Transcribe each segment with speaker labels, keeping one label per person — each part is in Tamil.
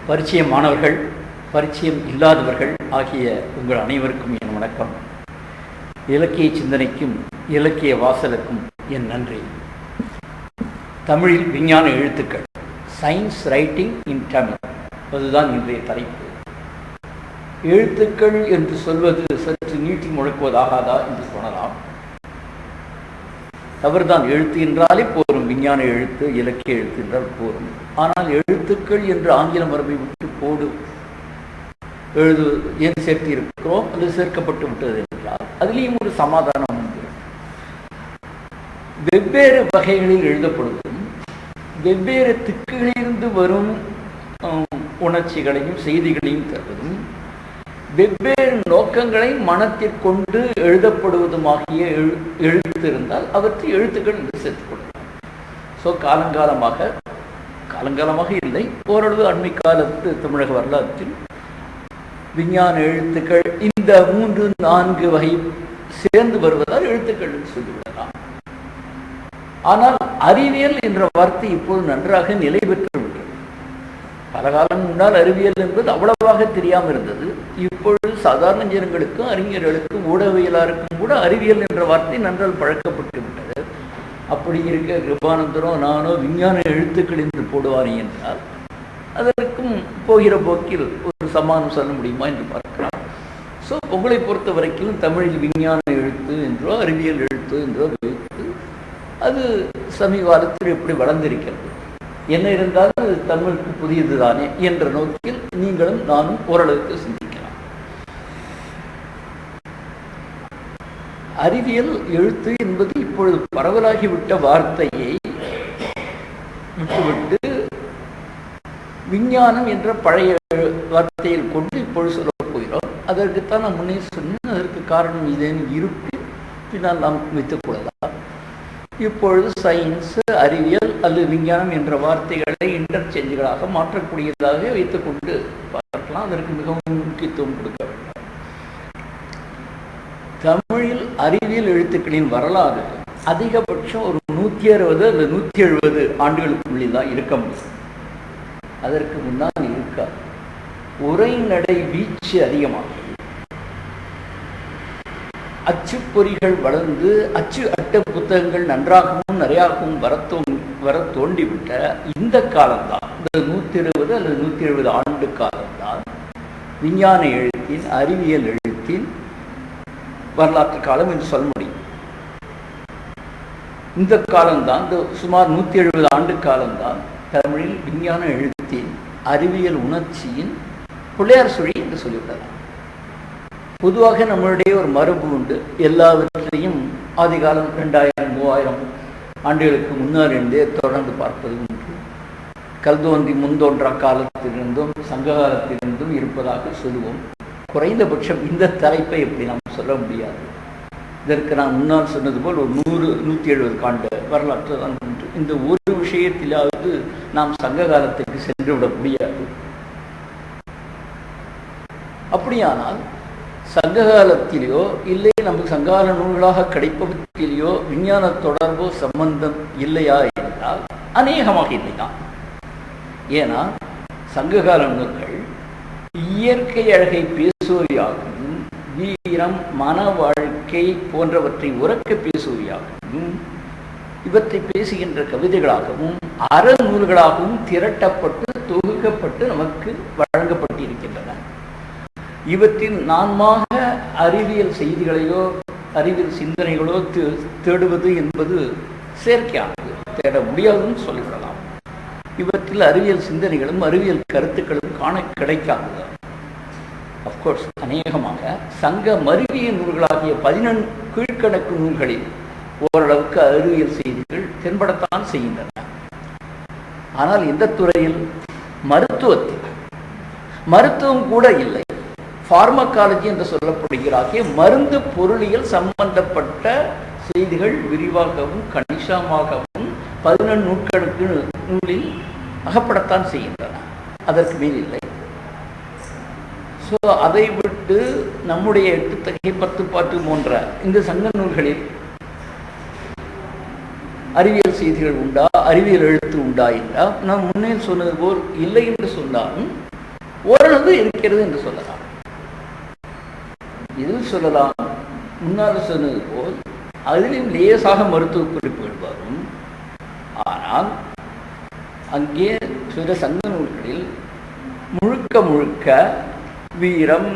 Speaker 1: பரிச்சயமானவர்கள், பரிச்சயம் இல்லாதவர்கள் ஆகிய உங்கள் அனைவருக்கும் என் வணக்கம். இலக்கிய சிந்தனைக்கும் இலக்கிய வாசலுக்கும் என் நன்றி. தமிழில் விஞ்ஞான எழுத்துக்கள், சயின்ஸ் ரைட்டிங் இன் தமிழ், அதுதான் இன்றைய தலைப்பு. எழுத்துக்கள் என்று சொல்வது சற்று நீட்டி முழக்குவதாகாதா என்று சொன்னலாம். தவறுதான். எழுத்து என்றாலே போரும், விஞ்ஞான எழுத்து, இலக்கிய எழுத்து என்றால் போரும். ஆனால் எழுத்துக்கள் என்று ஆங்கில மரபை விட்டு போடு எழுது ஏன் சேர்த்து இருக்கிறோம், அது சேர்க்கப்பட்டு விட்டது என்றால் அதிலேயும் ஒரு சமாதானம் உண்டு. வெவ்வேறு வகைகளில் எழுதப்படுவதும் வெவ்வேறு திக்குகளிலிருந்து வரும் உணர்ச்சிகளையும் செய்திகளையும் தருவதும் வெவ்வேறு நோக்கங்களை மனத்திற்கொண்டு எழுதப்படுவதுமாகிய எழுத்து இருந்தால் அவற்றை எழுத்துக்கள் என்று சேர்த்துக் கொள்ளலாம். ஸோ காலங்காலமாக இல்லை, ஓரளவு அண்மை காலத்து தமிழக வரலாற்றில் விஞ்ஞான எழுத்துக்கள் இந்த 3-4 வகை சேர்ந்து வருவதால் எழுத்துக்கள் என்று சொல்லிவிடலாம். ஆனால் அறிவியல் என்ற வார்த்தை இப்போது நன்றாக நிலை பெற்று விட்டது. பல காலம் முன்னால் அறிவியல் என்பது அவ்வளவாக தெரியாமல் இருந்தது. இப்பொழுது சாதாரண ஜனங்களுக்கும் அறிஞர்களுக்கும் ஊடகவியலாருக்கும் கூட அறிவியல் என்ற வார்த்தை நன்றால் பழக்கப்பட்டு விட்டது. அப்படி இருக்க கிருபானந்தரோ நானோ விஞ்ஞான எழுத்துக்கள் என்று போடுவானே என்றால் அதற்கும் போகிற போக்கில் ஒரு சமாதானம் சொல்ல முடியுமா என்று பார்க்கலாம். ஸோ உங்களை பொறுத்த வரைக்கும் தமிழில் விஞ்ஞான எழுத்து என்றோ அறிவியல் எழுத்து என்றோ எழுத்து அது சமீபத்தில் எப்படி வளர்ந்திருக்கிறது, என்ன இருந்தாலும் அது தமிழுக்கு புதியது தானே என்ற நோக்கில் நீங்களும் நானும் ஓரளவுக்கு சிந்திக்கலாம். அறிவியல் எழுத்து என்பது இப்பொழுது பரவலாகிவிட்ட வார்த்தையை விட்டுவிட்டு விஞ்ஞானம் என்ற பழைய வார்த்தையில் கொண்டு இப்பொழுது சொல்லப் போகிறோம். அதற்குத்தான் நான் முன்னே சொன்னேன். அதற்கு காரணம் இதேனும் இருப்பு பின்னால் நாம் வைத்துக் கொள்ளலாம். இப்பொழுது சயின்ஸ், அறிவியல் அல்லது விஞ்ஞானம் என்ற வார்த்தைகளை இன்டர்சேஞ்சுகளாக மாற்றக்கூடியதாக வைத்துக் கொண்டு பார்க்கலாம். அதற்கு மிகவும் முக்கியத்துவம் கொடுக்க வேண்டும். தமிழில் அறிவியல் எழுத்துக்களின் வரலாறு அதிகபட்சம் ஒரு 160 அல்லது 170 ஆண்டுகளுக்குள்ளே தான் இருக்க முடியும். அதற்கு முன்னால் இருக்காது. உரைநடை வீச்சு அதிகமாகும். அச்சுப்பொறிகள் வளர்ந்து அட்ட புத்தகங்கள் நன்றாகவும் நிறையாகவும் வர தோண்டிவிட்ட இந்த காலம்தான், இந்த 120 அல்லது 170 ஆண்டு காலம்தான் விஞ்ஞான எழுத்தின், அறிவியல் எழுத்தின் வரலாற்று காலம் என்று சொல்ல முடியும். இந்த காலம்தான், இந்த சுமார் 170 ஆண்டு காலம்தான் தமிழில் விஞ்ஞான எழுத்தின், அறிவியல் உணர்ச்சியின் பிள்ளையார் சுழி என்று சொல்லிவிடலாம். பொதுவாக நம்மளுடைய ஒரு மரபு உண்டு. எல்லாவற்றையும் ஆதிகாலம் 2000-3000 ஆண்டுகளுக்கு முன்னால் இருந்தே தொடர்ந்து பார்ப்பது உண்டு. கல்தோன்றி முன்தோன்றா காலத்திலிருந்தும் சங்க காலத்திலிருந்தும் இருப்பதாக சொல்லுவோம். குறைந்தபட்சம் இந்த தலைப்பை எப்படி நாம் சொல்ல முடியாது. இதற்கு நான் முன்னால் சொன்னது போல் ஒரு 100-170 ஆண்டு வரலாற்று தான் உண்டு. இந்த ஒரு விஷயத்திலாவது நாம் சங்க காலத்துக்கு சென்று விட முடியாது. அப்படியானால் சங்க காலத்திலேயோ இல்லை நமக்கு சங்ககால நூல்களாக கிடைப்பவற்றிலேயோ விஞ்ஞான தொடர்போ சம்பந்தம் இல்லையா என்றால் அநேகமாக இல்லைதான். ஏன்னா சங்ககால நூல்கள் இயற்கை அழகை பேசுவையாகவும், வீரம், மன வாழ்க்கை போன்றவற்றை உறக்க பேசுவையாகவும், இவற்றை பேசுகின்ற கவிதைகளாகவும் அறநூல்களாகவும் திரட்டப்பட்டு தொகுக்கப்பட்டு நமக்கு வழங்கப்பட்டிருக்கின்றன. இவற்றின் நான்மாக அறிவியல் செய்திகளையோ அறிவியல் சிந்தனைகளோ தேடுவது என்பது செயற்கையானது, தேட முடியாதுன்னு சொல்லிவிடலாம். இவற்றில் அறிவியல் சிந்தனைகளும் அறிவியல் கருத்துக்களும் காண கிடைக்காது. அப்கோர்ஸ் அநேகமாக சங்க மருவிய நூல்களாகிய 14 கீழ்கணக்கு நூல்களில் ஓரளவுக்கு அறிவியல் செய்திகள் தென்படத்தான் செய்கின்றன. ஆனால் இந்த துறையில் மருத்துவம் கூட இல்லை. பார்மகாலஜி என்று சொல்லப்படுகிறாகிய மருந்து பொருளியல் சம்பந்தப்பட்ட செய்திகள் விரிவாகவும் கணிசமாகவும் 14 நூற்கணக்கு நூலில் அகப்படத்தான் செய்கின்றன. அதற்கு மேல் இல்லை. ஸோ அதை விட்டு நம்முடைய 8 தொகை 10 பாட்டு போன்ற இந்த சங்க நூல்களில் அறிவியல் செய்திகள் உண்டா, அறிவியல் எழுத்து உண்டா என்றால் நான் முன்னே சொன்னது போல் இல்லை என்று சொன்னாலும் ஓரளவு இருக்கிறது என்று சொல்லலாம். இதில் சொல்லலாம், முன்னால் சொன்னது போல் அதிலும் லேசாக மருத்துவ குறிப்புகள் வரும். ஆனால் அங்கே சில சங்க நூல்களில் முழுக்க முழுக்க வீரம்,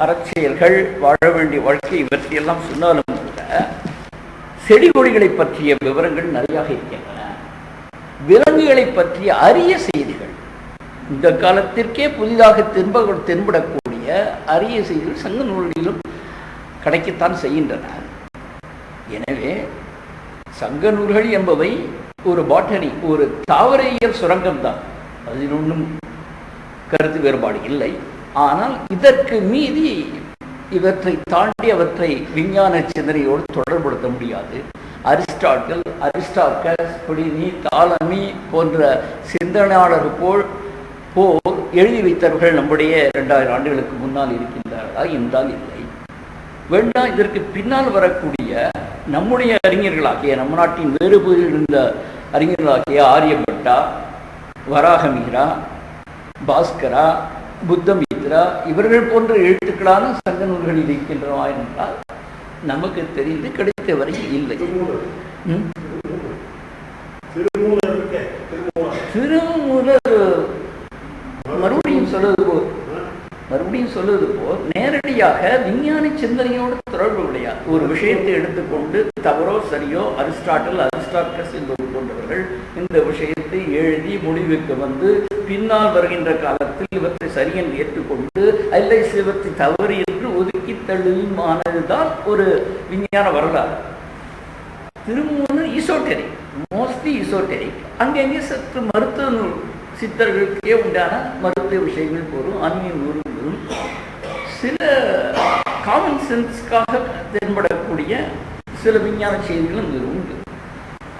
Speaker 1: அறச்செயல்கள், வாழ வேண்டிய வாழ்க்கை இவற்றையெல்லாம் சொன்னாலும் கூட செடி கொடிகளை பற்றிய விவரங்கள் நிறையாக இருக்கின்றன. விலங்குகளை பற்றிய அரிய செய்திகள், இந்த காலத்திற்கே புதிதாக தென்படக்கூடிய அரிய செய்திகள் சங்க நூல்களிலும் கிடைக்கத்தான் செய்கின்றன. எனவே சங்க நூல்கள் என்பவை ஒரு பாட்டனி, ஒரு தாவரையியல் சுரங்கம் தான், அதில் ஒன்றும் கருத்து வேறுபாடு இல்லை. ஆனால் இதற்கு மீறி இவற்றை தாண்டி அவற்றை விஞ்ஞான சிந்தனையோடு தொடர்படுத்த முடியாது. அரிஸ்டாக்கஸ், பிளினி, தாலமி போன்ற சிந்தனையாளர்கள் போல் எழுதி வைத்தவர்கள் நம்முடைய 2000 ஆண்டுகளுக்கு முன்னால் இருக்கின்றார்களா என்றால் இல்லை. வேண்டாம், இதற்கு பின்னால் வரக்கூடிய நம்முடைய அறிஞர்களாகிய, நம்ம நாட்டின் வேறு பகுதியில் இருந்த அறிஞர்களாகிய ஆரியபட்டா, வராகமிகிரா, பாஸ்கரா, புத்தமித்ரா இவர்கள் போன்ற எழுத்துக்களான சங்க நூல்களில் இருக்கின்றன என்றால் நமக்கு தெரிந்து கிடைத்த வரை இல்லை. திருமூலர் மறுபடியும் சொல்லுவது போல் நேரடியாக விஞ்ஞான சிந்தனையோடு தொடர்பு கிடையாது. ஒரு விஷயத்தை எடுத்துக்கொண்டு தவறோ சரியோ அரிஸ்டாட்டஸ் என்பது போன்றவர்கள் இந்த விஷயத்தை எழுதி முடிவுக்கு வந்து பின்னால் வருகின்ற காலத்தில் இவற்றை சரியென்று ஏற்றுக்கொண்டு அல்லை சிவத்தை தவறு என்று ஒதுக்கி தள்ளுமானதுதான் ஒரு விஞ்ஞான வரலாறு. திருமூலர் ஈசோட்டெரிக், மோஸ்ட்லி ஈசோட்டெரிக். அங்கங்கே சற்று மருத்துவ நூல், சித்தர்களுக்கே உண்டான மருத்துவ விஷயங்கள் போரும், ஆன்மீக நூல்களும் சில காமன் சென்ஸ்க்காக தென்படக்கூடிய சில விஞ்ஞான செய்திகளும் இது உண்டு.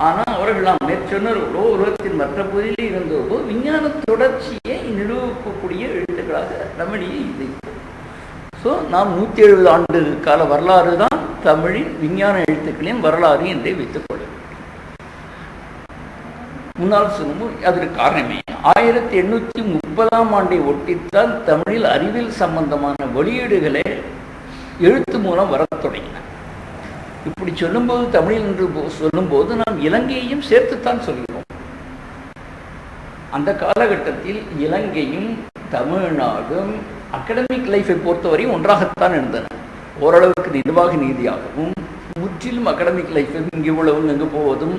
Speaker 1: ஆனால் அவர்கள் நாம் மேற்சொன்னவர்களோ உலகத்தின் மற்ற பகுதியில் இருந்தவர்களோ விஞ்ஞான தொடர்ச்சியை நிரூபிக்கக்கூடிய எழுத்துக்களாக நம்மிடையே இல்லை. ஸோ நாம் 170 ஆண்டு கால வரலாறு தான் தமிழின் விஞ்ஞான எழுத்துக்களின் வரலாறு என்றே வைத்துக் கொள்ள வேண்டும். முன்னால் சொல்லும்போது அதற்கு காரணமே 1830ஆம் ஆண்டை ஒட்டித்தான் தமிழில் அறிவியல் சம்பந்தமான வெளியீடுகளே எழுத்து மூலம் வரத் தொடங்கின. இப்படி சொல்லும்போது தமிழில் என்று சொல்லும்போது நாம் இலங்கையையும் சேர்த்துத்தான் சொல்கிறோம். அந்த காலகட்டத்தில் இலங்கையும் தமிழ்நாடும் அகடமிக் லைஃபை பொறுத்தவரை ஒன்றாகத்தான் இருந்தன. ஓரளவுக்கு நிர்வாக நீதியாகவும் முற்றிலும் அகடமிக் லைஃபை இங்கே உள்ளவங்க எங்கு போவதும்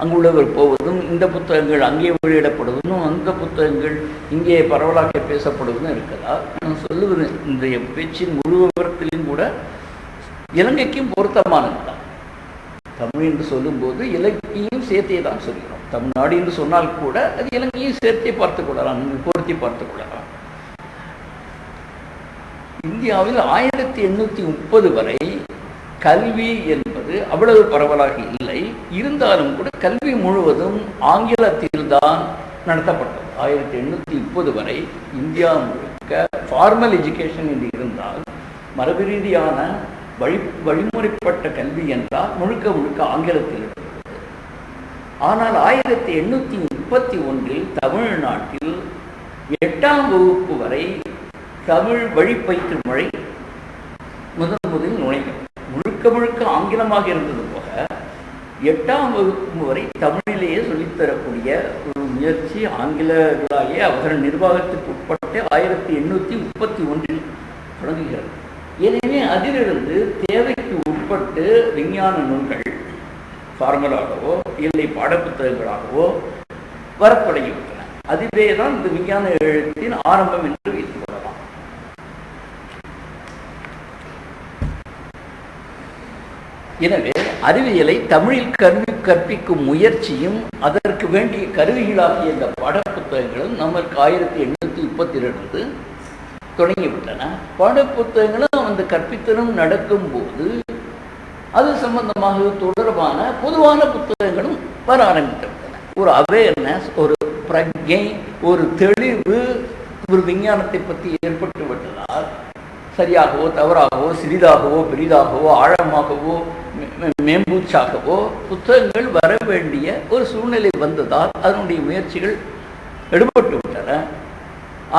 Speaker 1: அங்குள்ளவர் போவதும், இந்த புத்தகங்கள் அங்கே வெளியிடப்படுவதும் அந்த புத்தகங்கள் இங்கே பரவலாக பேசப்படுவதும் இருக்கிறதா நான் சொல்லுவது. இன்றைய பேச்சின் முழு விவரத்திலும் கூட இலங்கைக்கும் பொருத்தமானது தான். தமிழ் என்று சொல்லும்போது இலங்கையும் சேர்த்தே தான் சொல்கிறோம். தமிழ்நாடு என்று சொன்னால் கூட அது இலங்கையும் சேர்த்தே பார்த்துக் கொள்ளலாம், பொருத்தி பார்த்துக் கொள்ளலாம். இந்தியாவில் 1830 வரை கல்வி என்பது அவ்வளவு பரவலாக இல்லை. இருந்தாலும் கூட கல்வி முழுவதும் ஆங்கிலத்தில்தான் நடத்தப்பட்டது. 1830 வரை இந்தியா முழுக்க ஃபார்மல் எஜுகேஷன் என்று இருந்தால், மரபு ரீதியான வழிமுறைப்பட்ட கல்வி என்றால் முழுக்க முழுக்க ஆங்கிலத்தில் இருந்தது. ஆனால் 1831 தமிழ்நாட்டில் 8ஆம் வகுப்பு வரை தமிழ் வழிப்பயிற்று முறை முதலில் நுழையும். முழுக்க முழுக்க ஆங்கிலமாக இருந்தது போக 8ஆம் வகுப்பு வரை தமிழிலேயே சொல்லித்தரக்கூடிய ஒரு முயற்சி ஆங்கிலர்களாகிய அவர்கள் நிர்வாகத்துக்கு உட்பட்டு 1831 தொடங்குகிறது. எனவே அதிலிருந்து தேவைக்கு உட்பட்டு விஞ்ஞான நூல்கள் ஃபார்மலாகவோ இல்லை பாடப்புத்தகங்களாகவோ வரத் தொடங்கிவிட்டன. அதுவே தான் இந்த விஞ்ஞான எழுத்தின் ஆரம்பம் என்று வைத்துக் கொள்ளலாம். எனவே அறிவியலை தமிழில் கற்பிக்கும் முயற்சியும் அதற்கு வேண்டிய கருவிகளாகிய இந்த பாடப்புத்தகங்களும் நமக்கு 1832 தொடங்கிவிட்டன. பாடப்புத்தகங்களும் அந்த கற்பித்தலும் நடக்கும் போது அது சம்பந்தமாக தொடர்பான பொதுவான புத்தகங்களும் வர ஆரம்பித்துவிட்டன. ஒரு அவேர்னஸ், ஒரு பிரஜை, ஒரு தெளிவு ஒரு விஞ்ஞானத்தை பற்றி ஏற்பட்டு விட்டதால் சரியாகவோ தவறாகவோ சிறிதாகவோ பெரிதாகவோ ஆழமாகவோ மேம்பூச்சாகவோ புத்தகங்கள் வர வேண்டிய ஒரு சூழ்நிலை வந்ததால் அதனுடைய முயற்சிகள் எடுபட்டு விட்டன.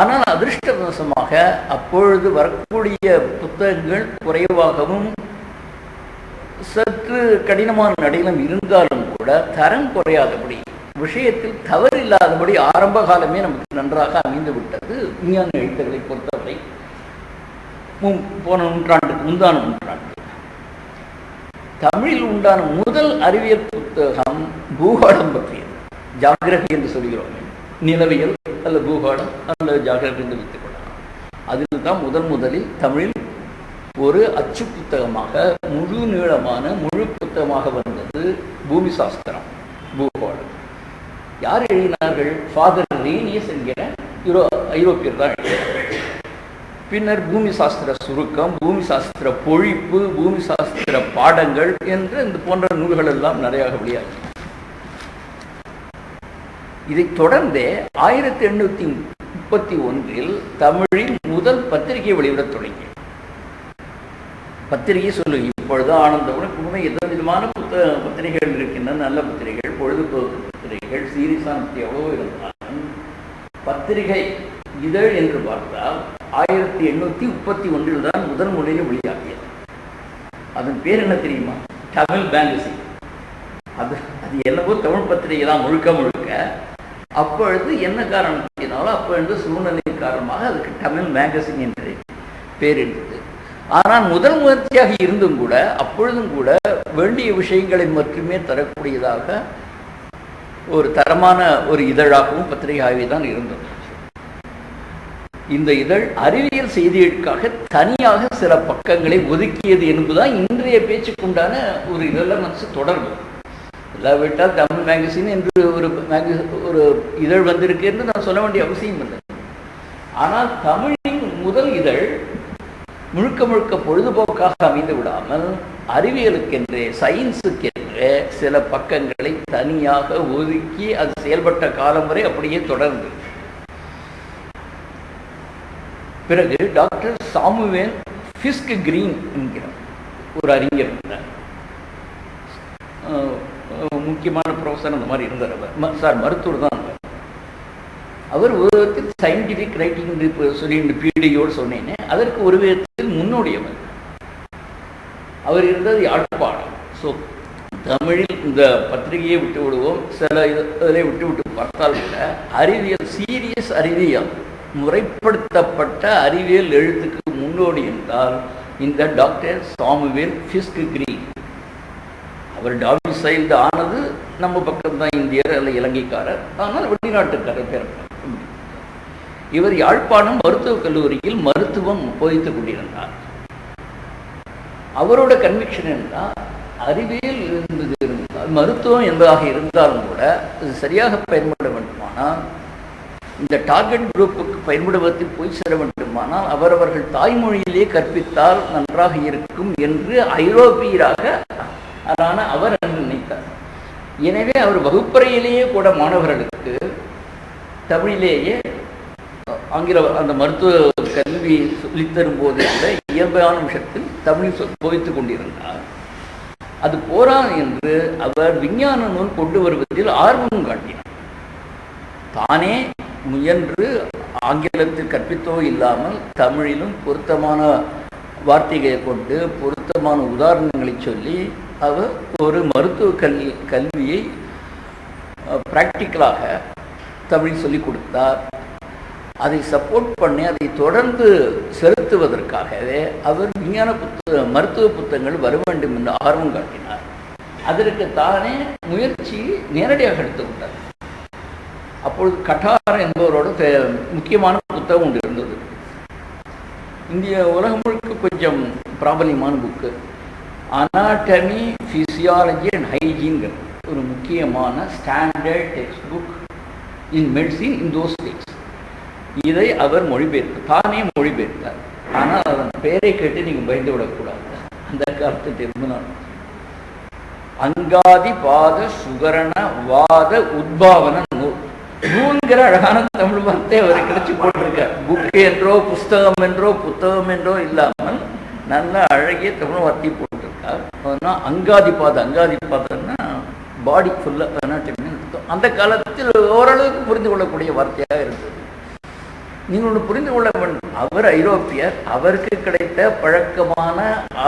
Speaker 1: ஆனால் அதிர்ஷ்டவசமாக அப்பொழுது வரக்கூடிய புத்தகங்கள் குறைவாகவும் சற்று கடினமான நடையிலும் இருந்தாலும் கூட தரம் குறையாதபடி, விஷயத்தில் தவறில்லாதபடி ஆரம்ப காலமே நமக்கு நன்றாக அமைந்து விட்டது. விஞ்ஞான எழுத்துக்களை பொறுத்தவரை போன நூற்றாண்டுக்கு முந்தான நூற்றாண்டு தமிழில் உண்டான முதல் அறிவியல் புத்தகம் பூகோளம் பற்றியது. ஜாகிரபி என்று சொல்கிறோம், நிலவியல் அல்ல பூகோளம் அல்லது ஜாகிரபி என்று வைத்துக் கொள்ளலாம். அதில் தான் முதலில் தமிழில் ஒரு அச்சு புத்தகமாக முழு நீளமான முழு புத்தகமாக வந்தது பூமி சாஸ்திரம், பூகோளம். யார் எழுதினார்கள்? ஃபாதர் ரீனியஸ் என்கிற ஐரோப்பியர் தான் எழுதினார்கள். பின்னர் பூமி சாஸ்திர சுருக்கம், பூமி சாஸ்திர பொழிப்பு, பூமி சாஸ்திர பாடங்கள் என்று இந்த போன்ற நூல்கள் எல்லாம் நிறைய வெளியாகி, இதைத் தொடர்ந்தே 1831 தமிழில் முதல் பத்திரிகை வெளியிடத் தொடங்கி. பத்திரிகை சொல்லுங்க, இப்பொழுது ஆனந்தவுடன் எந்த விதமான பத்திரிகைகள் இருக்கின்றன, நல்ல பத்திரிகைகள், பொழுதுபோக்கு பத்திரிகைகள், சீரியஸான எவ்வளவோ இருந்தாலும் பத்திரிகை இதழ் என்று பார்த்தால் 1831 தான் முதல் முறையில் வெளியாகியது. அதன் பேர் என்ன தெரியுமா? தமிழ் மேகசின். அது என்னவோ தமிழ் பத்திரிகை தான் முழுக்க. அப்பொழுது என்ன காரணத்தினாலும் அப்பொழுது சூழ்நிலை காரணமாக அதுக்கு தமிழ் மேகசின் என்று பேர் இருந்தது. ஆனால் முதல் முயற்சியாக இருந்தும் கூட அப்பொழுதும் கூட வேண்டிய விஷயங்களை மட்டுமே தரக்கூடியதாக ஒரு தரமான ஒரு இதழாகவும் பத்திரிகையாகவே தான் இருந்தது. இந்த இதழ் அறிவியல் செய்திகளுக்காக தனியாக சில பக்கங்களை ஒதுக்கியது என்பதுதான் இன்றைய பேச்சுக்குண்டான ஒரு இதெல்லாம் தொடர்பு. இல்லாவிட்டால் தமிழ் மேகசின் என்று ஒரு இதழ் வந்திருக்கு என்று நான் சொல்ல வேண்டிய அவசியம் இல்லை. ஆனால் தமிழின் முதல் இதழ் முழுக்க பொழுதுபோக்காக அமைந்து விடாமல் அறிவியலுக்கென்றே, சயின்ஸுக்கென்றே சில பக்கங்களை தனியாக ஒதுக்கி அது செயல்பட்ட காலம் வரை அப்படியே தொடர்ந்து. பிறகு டாக்டர் சாமுவேல் ஃபிஸ்க் கிரீன் என்கிற ஒரு அறிஞர் இருந்தார். முக்கியமான ப்ரொஃபஸர் அந்த மாதிரி இருந்தார். அவர் மருத்துவர் தான். அவர் ஒரு விதத்தில் சயின்டிஃபிக் ரைட்டிங் சொல்லி பீடியோடு சொன்னேன்னு அதற்கு ஒரு விதத்தில் முன்னோடியவர். அவர் இருந்தது யாழ்ப்பாணம். ஸோ தமிழில் இந்த பத்திரிகையை விட்டு விடுவோம், சில இதில் விட்டு பார்த்தால் கூட அறிவியல், சீரியஸ் அறிவியல், முறைப்படுத்தப்பட்ட அறிவியல் எழுத்துக்கு முன்னோடி என்றால் இந்த டாக்டர் சாமுவேல் ஃபிஸ்க் கிரீன். அவர் டாமிசைல்டு ஆனது நம்ம பக்கம்தான், இந்தியர் அல்ல இலங்கைக்காரர், ஆனால் வெளிநாட்டுக்காரர் பேர். இவர் யாழ்ப்பாணம் மருத்துவக் கல்லூரியில் மருத்துவம் போதித்துக் கொண்டிருந்தார். அவரோட கன்விக்ஷன் என்றால் அறிவியல் இருந்தால் மருத்துவம் என்பதாக இருந்தாலும் கூட அது சரியாக பயன்பட வேண்டுமானால், இந்த டார்கெட் குரூப்புக்கு பயன்படுவதில் போய் சேர வேண்டுமானால் அவரவர்கள் தாய்மொழியிலே கற்பித்தால் நன்றாக இருக்கும் என்று ஐரோப்பியராக அவர் நினைத்தார். எனவே அவர் வகுப்பறையிலேயே கூட மாணவர்களுக்கு தமிழிலேயே ஆங்கில அந்த மருத்துவ கல்வி சொல்லித்தரும் போது கூட இயல்பான விஷயத்தில் தமிழில் போதித்துக் கொண்டிருந்தார். அது போரா என்று அவர் விஞ்ஞான நூல் கொண்டு வருவதில் ஆர்வம் காட்டினார். தானே முயன்று ஆங்கிலத்தில் கற்பித்தோ இல்லாமல் தமிழிலும் பொருத்தமான வார்த்தைகளை கொண்டு பொருத்தமான உதாரணங்களை சொல்லி அவர் ஒரு மருத்துவ கல்வியை பிராக்டிக்கலாக தமிழ் சொல்லிக் கொடுத்தார். அதை சப்போர்ட் பண்ணி அதை தொடர்ந்து செலுத்துவதற்காகவே அவர் விஞ்ஞான மருத்துவ புத்தகங்கள் வர வேண்டும் என்று ஆர்வம் காட்டினார். அதற்கு தானே முயற்சி நேரடியாக எடுத்துக்கொண்டார். அப்பொழுது கட்டார் என்பவரோட முக்கியமான புத்தகம் ஒன்று இருந்தது. இந்திய உலகம் முழுக்க கொஞ்சம் பிராபல்யமான புக்கு, அனாட்டமி, பிசியாலஜி அண்ட் ஹைஜீன்கிற ஒரு முக்கியமான standard text book in medicine in those days. இதை அவர் தானே மொழிபெயர்த்தார். ஆனால் அதன் பெயரை கேட்டு நீங்கள் பயந்து விடக்கூடாது. அந்த காலத்தில் இருந்தால் அங்காதி பாத சுகரண வாத உத்பாவன நூல்கிற அழகான தமிழ் வார்த்தை அவர் கிடைச்சி போட்டிருக்கார். புக்கு என்றோ புஸ்தகம் என்றோ இல்லாமல் நல்ல அழகிய தமிழ் வார்த்தை போட்டிருக்கார். அதனால் அங்காதிபாதம்னா பாடி ஃபுல்லாக. அந்த காலத்தில் ஓரளவுக்கு புரிந்து கொள்ளக்கூடிய வார்த்தையாக இருந்தது. நீங்கள் ஒன்று புரிந்து கொள்ள வேண்டும், அவர் ஐரோப்பியர், அவருக்கு கிடைத்த பழக்கமான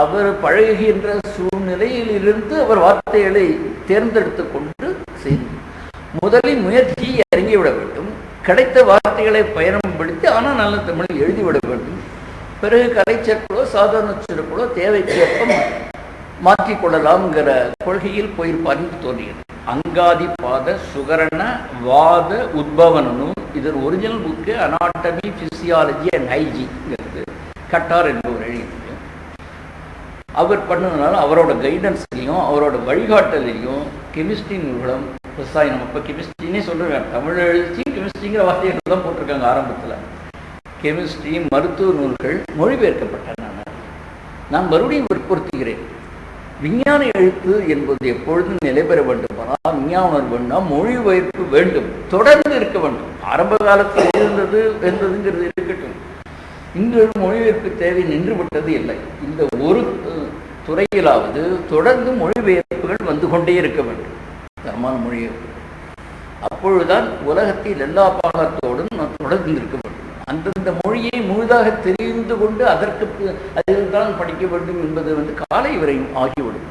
Speaker 1: அவர் பழகுகின்ற சூழ்நிலையில் இருந்து அவர் வார்த்தைகளை தேர்ந்தெடுத்து கொண்டு செய்து முதலில் முயற்சி இறங்கிவிட வேண்டும், கிடைத்த வார்த்தைகளை பயன்படுத்தி ஆனால் நல்ல தமிழில் எழுதிவிட வேண்டும். பிறகு கலைச்சொற்களோ சாதாரண சொற்களோ தேவைக்கேற்ப மாற்றிக்கொள்ளலாம்ங்கிற கொள்கையில் போயிருப்பார்னு தோன்றியது. அங்காதி பாத சுகரண வாத உத்பவனனும் இதன் original book anatomy physiology and ஹைஜிங்கிறது கட்டார் என்பவர் எழுதியது. அவர் பண்ணதுனால அவரோட கைடன்ஸ்லையும் அவரோட வழிகாட்டலையும் கெமிஸ்ட்ரி நூல்களும் ரசாயனம், அப்போ கெமிஸ்ட்ரினே சொல்கிறேன், தமிழ் எழுதி கெமிஸ்ட்ரிங்கிற வார்த்தைகள் தான் போட்டிருக்காங்க ஆரம்பத்தில். கெமிஸ்ட்ரி மருத்துவ நூல்கள் மொழிபெயர்க்கப்பட்டன. நான் மறுபடியும் வற்புறுத்துகிறேன், விஞ்ஞான எழுத்து என்பது எப்பொழுதும் நிலை பெற வேண்டுமானால் விஞ்ஞான உணர்வுன்னா மொழிபெயர்ப்பு வேண்டும், தொடர்ந்து இருக்க வேண்டும். ஆரம்ப காலத்தில் இருந்ததுங்கிறது இருக்கட்டும், இன்று மொழிபெயர்ப்பு தேவை நின்றுவிட்டது இல்லை. இந்த ஒரு துறையிலாவது தொடர்ந்து மொழிபெயர்ப்புகள் வந்து கொண்டே இருக்க வேண்டும், தரமான மொழிபெயர்ப்பு. அப்பொழுதுதான் உலகத்தில் எல்லா பாகத்தோடும் நான் தொடர்ந்து இருக்க வேண்டும். அந்தந்த மொழியை முழுதாக தெரிந்து கொண்டு அதற்கு அதில் தான் படிக்க வேண்டும் என்பது காலை விரையும் ஆகிவிடும்.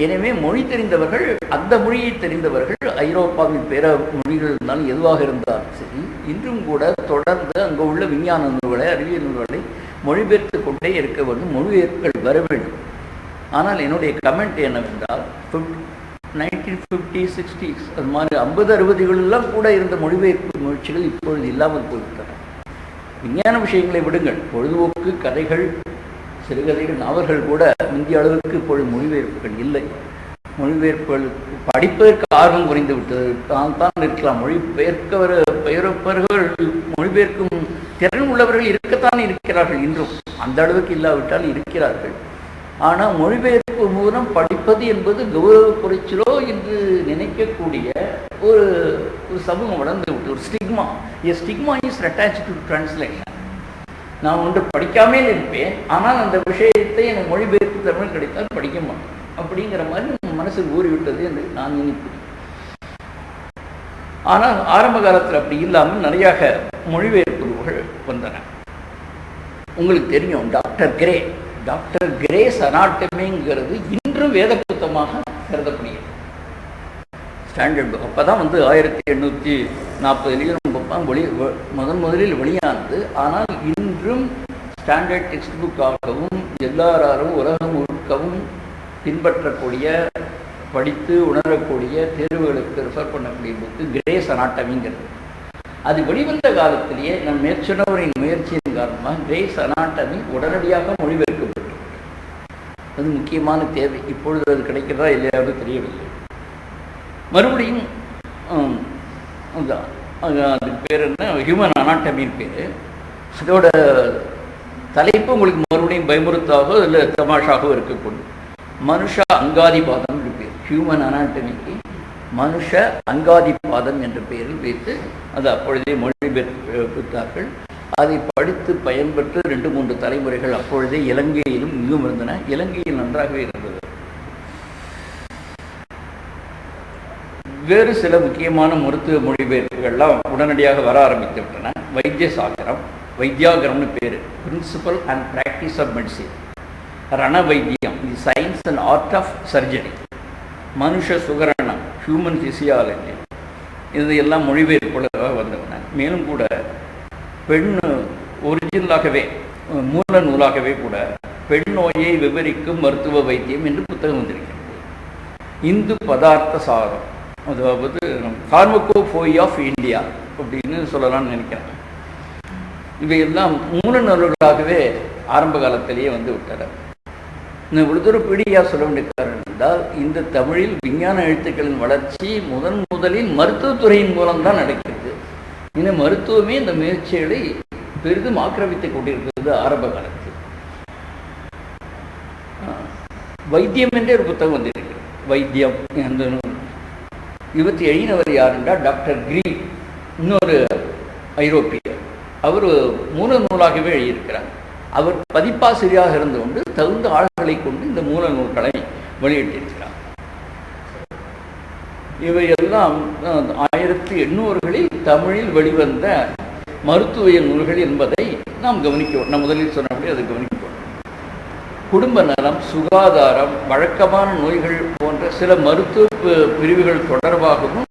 Speaker 1: எனவே மொழி தெரிந்தவர்கள், அந்த மொழியை தெரிந்தவர்கள் ஐரோப்பாவின் பிற மொழிகள் இருந்தாலும் எதுவாக இருந்தாலும் சரி, இன்றும் கூட தொடர்ந்து அங்கு உள்ள விஞ்ஞான நூல்களை அறிவியல் நூல்களை மொழிபெயர்த்து கொண்டே இருக்க வேண்டும், மொழிபெயர்ப்புகள் வர வேண்டும். ஆனால் என்னுடைய கமெண்ட் என்னவென்றால் 1950s 60s அது மாதிரி 50-60களெல்லாம் கூட இருந்த மொழிபெயர்ப்பு முயற்சிகள் இப்பொழுது இல்லாமல் போய்விட்டன. விஞ்ஞான விஷயங்களை விடுங்கள், பொழுதுபோக்கு கதைகள், சிறுகதைகள், நாவல்கள் கூட இந்திய அளவுக்கு இப்பொழுது மொழிபெயர்ப்புகள் இல்லை. மொழிபெயர்ப்புகள் படிப்பதற்கு ஆர்வம் குறைந்து விட்டது தான் இருக்கலாம். மொழிபெயர்ப்பவர்கள் மொழிபெயர்க்கும் திறன் உள்ளவர்கள் இருக்கத்தான் இருக்கிறார்கள், இன்றும் அந்த அளவுக்கு இல்லாவிட்டால் இருக்கிறார்கள். ஆனால் மொழிபெயர்ப்பு மூலம் படிப்பது என்பது கௌரவ குறைச்சலோ என்று நினைக்கக்கூடிய ஒரு சமூகம் வளர்ந்து விட்டு ஒரு stigma. Stigma is attached to translation. நான் ஒன்று படிக்காமே இருப்பேன், ஆனால் அந்த விஷயத்தை எனக்கு மொழிபெயர்ப்பு தமிழ் கிடைத்தால் படிக்க மாட்டேன் அப்படிங்கிற மாதிரி மனசில் ஊறிவிட்டது என்று நான் நினைப்பேன். ஆனால் ஆரம்ப காலத்தில் அப்படி இல்லாமல் நிறைய மொழிபெயர்ப்புகள் வந்தன. உங்களுக்கு தெரியும், டாக்டர் கிரேஸ் அனாட்டமிங்கிறது இன்றும் வேத புத்தகமாக கருதப்படுகிறது. ஸ்டாண்டர்ட் புக் அப்போ தான் 1840 முதலில் வெளியானது. ஆனால் இன்றும் ஸ்டாண்டர்ட் டெக்ஸ்ட் புக்காகவும் எல்லாரும் உலகம் முழுக்கவும் பின்பற்றக்கூடிய, படித்து உணரக்கூடிய, தேர்வுகளுக்கு ரெஃபர் பண்ணக்கூடிய புக்கு கிரேஸ் அனாட்டமிங்கிறது. அது வெளிவந்த காலத்திலேயே நம் மேற்சொன்னவரின் முயற்சியின் காரணமாக கிரேஸ் அனாட்டமி உடனடியாக மொழிபெயர்க்கப்பட்டது. அது முக்கியமான தேவை. இப்பொழுது அது கிடைக்கிறதா இல்லையாவது தெரியவில்லை. மறுபடியும் அதுக்கு பேர் என்ன, ஹியூமன் அனாட்டமின் பேர். அதோட தலைப்பு உங்களுக்கு மறுபடியும் பயமுறுத்தாகவோ இல்லை தமாஷாகவோ இருக்கக்கூடும். மனுஷ அங்காதிபாதம் என்று பேர். ஹியூமன் அனாட்டமிக்கு மனுஷ அங்காதிபாதம் என்ற பெயரில் வைத்து அது அப்பொழுதே மொழிபெயர்த்தார்கள். அதை படித்து பயன்பெற்று 2-3 தலைமுறைகள் அப்பொழுதே இலங்கையிலும் இங்கும் இருந்தன. இலங்கையில் நன்றாகவே இருந்தது. வேறு சில முக்கியமான மருத்துவ மொழிபெயர்ப்புகள்லாம் உடனடியாக வர ஆரம்பித்து விட்டன. வைத்தியாகரம்னு பேர், principle and practice of medicine. ரண வைத்தியம், the science and art of surgery. மனுஷ சுகரணம், ஹியூமன் பிசியாலஜி, இது எல்லாம் மொழிபெயர்ப்புகளாக வந்தவன. மேலும் கூட பெண் ஒரிஜினலாகவே மூல நூலாகவே கூட பெண் நோயை விவரிக்கும் மருத்துவ வைத்தியம் என்று புத்தகம் வந்திருக்கிறது. இந்து பதார்த்த சாரம், அதாவது ஃபார்மகோபோயி ஆஃப் இந்தியா அப்படின்னு சொல்லலாம்னு நினைக்கிறேன். இவையெல்லாம் மூல நூல்களாகவே ஆரம்ப காலத்திலேயே வந்து விட்டார். இந்த விழுதுறப்பீடியா சொல்ல வேண்டிய காரணம் என்றால், இந்த தமிழில் விஞ்ஞான எழுத்துக்களின் வளர்ச்சி முதலில் மருத்துவத்துறையின் மூலம்தான் நடக்கிறது. இந்த மருத்துவமே இந்த முயற்சிகளை பெரிதும் ஆக்கிரமித்துக் கொண்டிருக்கிறது ஆரம்ப காலத்தில். வைத்தியம் என்றே ஒரு புத்தகம் வந்திருக்கிறது. வைத்தியம் என்ற நூல். இவற்றை எழுதினவர் யார் என்றால் டாக்டர் கிரீக், இன்னொரு ஐரோப்பியர். அவர் மூல நூலாகவே எழுதியிருக்கிறார். அவர் பதிப்பாசிரியாக இருந்து கொண்டு தகுந்த ஆள்களை கொண்டு இந்த மூல நூல்களை வெளியிட்டிருக்கிறார். இவையெல்லாம் 1800களில் தமிழில் வெளிவந்த மருத்துவ நூல்கள் என்பதை நாம் கவனிக்க நான் முதலில் சொன்னபடி அதை கவனிக்க. குடும்ப நலம், சுகாதாரம், வழக்கமான நோய்கள் போன்ற சில மருத்துவ பிரிவுகள் தொடர்பாகவும்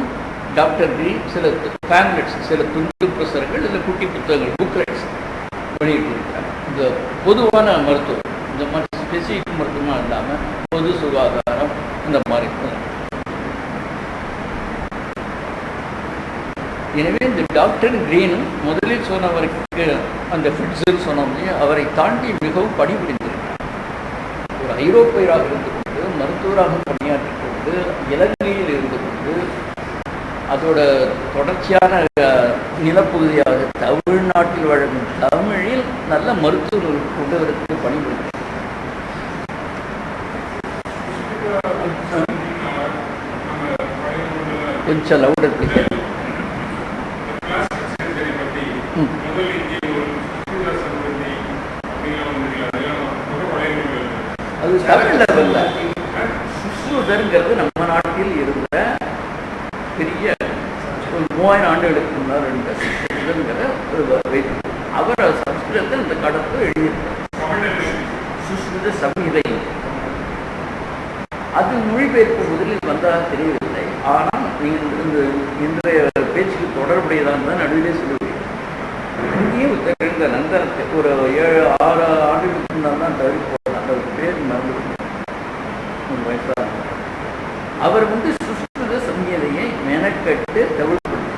Speaker 1: டாக்டர் கிரீன் சில பேம்லெட்ஸ், சில துண்டு புத்தகங்கள், இல்லை குட்டி புத்தகங்கள், புக்லெட்ஸ் வெளியிட்டிருக்கிறார். இந்த பொதுவான மருத்துவம், இந்த மாதிரி ஸ்பெசிஃபிக் மருத்துவமாக இல்லாமல் பொது சுகாதாரம் இந்த மாதிரி. எனவே இந்த டாக்டர் கிரீனும் முதலில் சொன்னவருக்கு அந்த ஃபிட்ஸில் சொன்னோம்னே அவரை தாண்டி மிகவும் பணிபுரிந்திருக்கிறார். ஒரு ஐரோப்பியராக இருந்து கொண்டு மருத்துவராக பணியாற்றிக் கொண்டு இலங்கையில் இருந்து கொண்டு அதோட தொடர்ச்சியான நிலப்பகுதியாக தமிழ்நாட்டில் வழங்கும் தமிழில் நல்ல மருத்துவ கொண்டவருக்கு பணிபுரிந்தார். கொஞ்சம் லவுடர் பிடிக்க. அது தமிழ் லெவல்ல சுஸ்ருதர்ங்கிறது நம்ம நாட்டில் இருந்த பெரிய ஒரு 3000 ஆண்டுகளுக்கு முன்னால் இருந்த சுஸ்ருதர்ங்கிற அவர் சம்ஸ்கிருதத்தில் இந்த கடத்தை எழுதியிருக்கார். சுஸ்ருத சம்ஹிதை அது மொழிபெயர்ப்பு முதலில் வந்ததாக தெரியவில்லை. ஆனால் நீங்கள் இந்த இன்றைய பேச்சுக்கு தொடர்புடையதான் தான் நடுவிலே சொல்லுவீர்கள். இங்கேயே இந்த நந்தனத்தை ஒரு 7-6 ஆண்டுகளுக்கு முன்னால் தான் தவறி போனார். அந்த பேர் மறந்து 3 வயசாக அவர் சுஸ்ருத சம்ஹிதையை மெனக்கட்டு தமிழ்படுத்தி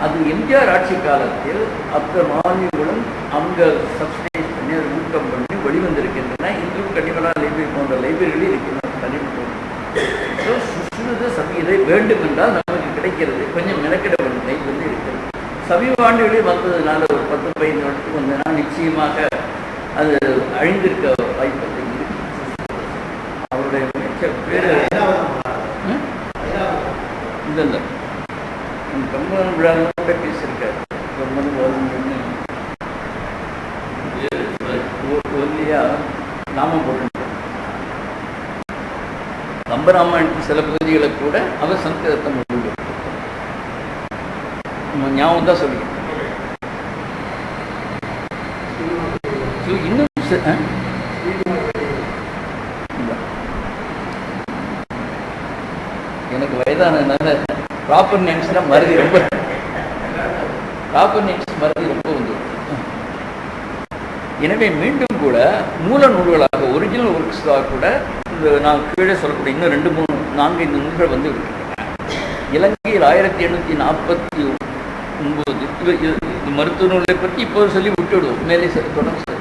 Speaker 1: அது எம்ஜிஆர் ஆட்சி காலத்தில் அத்த மாநிலங்களும் அங்கே சப்ஸ்டைஸ் பண்ணி அதை ஊக்கம் பண்ணி வெளிவந்திருக்கின்றன. இன்றும் கண்டிப்பாக லைப்ரரி போன்ற லைப்ரரிகளில் இருக்கின்றன. தனிப்பட்ட சுஸ்ருத சம்ஹிதை வேண்டும் என்றால் நமக்கு கிடைக்கிறது. கொஞ்சம் மெனக்கிட வேண்டும். லைப்ரரி இருக்கிறது. சமீப ஆண்டுகளில் வந்ததுனால ஒரு 10-15 வருடத்துக்கு வந்ததுனா நிச்சயமாக அது அழிந்திருக்க வாய்ப்பு இருக்கு. அவருடைய பேர் இல்லை கம்பன் விழாவோட பேசியிருக்காரு. கம்பன் ஒல்லியா நாமம் போட்டு கம்பராமாயணத்தின் சில பகுதிகளை கூட அவர் சம்ஸ்கிருதத்தை மொழி ஞாபகம் தான் சொல்லிக்கிறேன். இன்னும் எனக்கு வயதானதுனால ப்ராப்பர் நேம்ஸ்லாம் மருதி ரொம்ப வந்து. எனவே மீண்டும் கூட மூல நூல்களாக ஒரிஜினல் ஒர்க்ஸாக கூட இந்த நான் கீழே சொல்லக்கூடிய இன்னும் 2-3-4-5 நூல்கள் வந்து இருக்கின்றன. இலங்கையில் 1849 மருத்துவ நூலை பற்றி இப்போது சொல்லி விட்டுவிடுவோம். மேலே தொடர்ந்து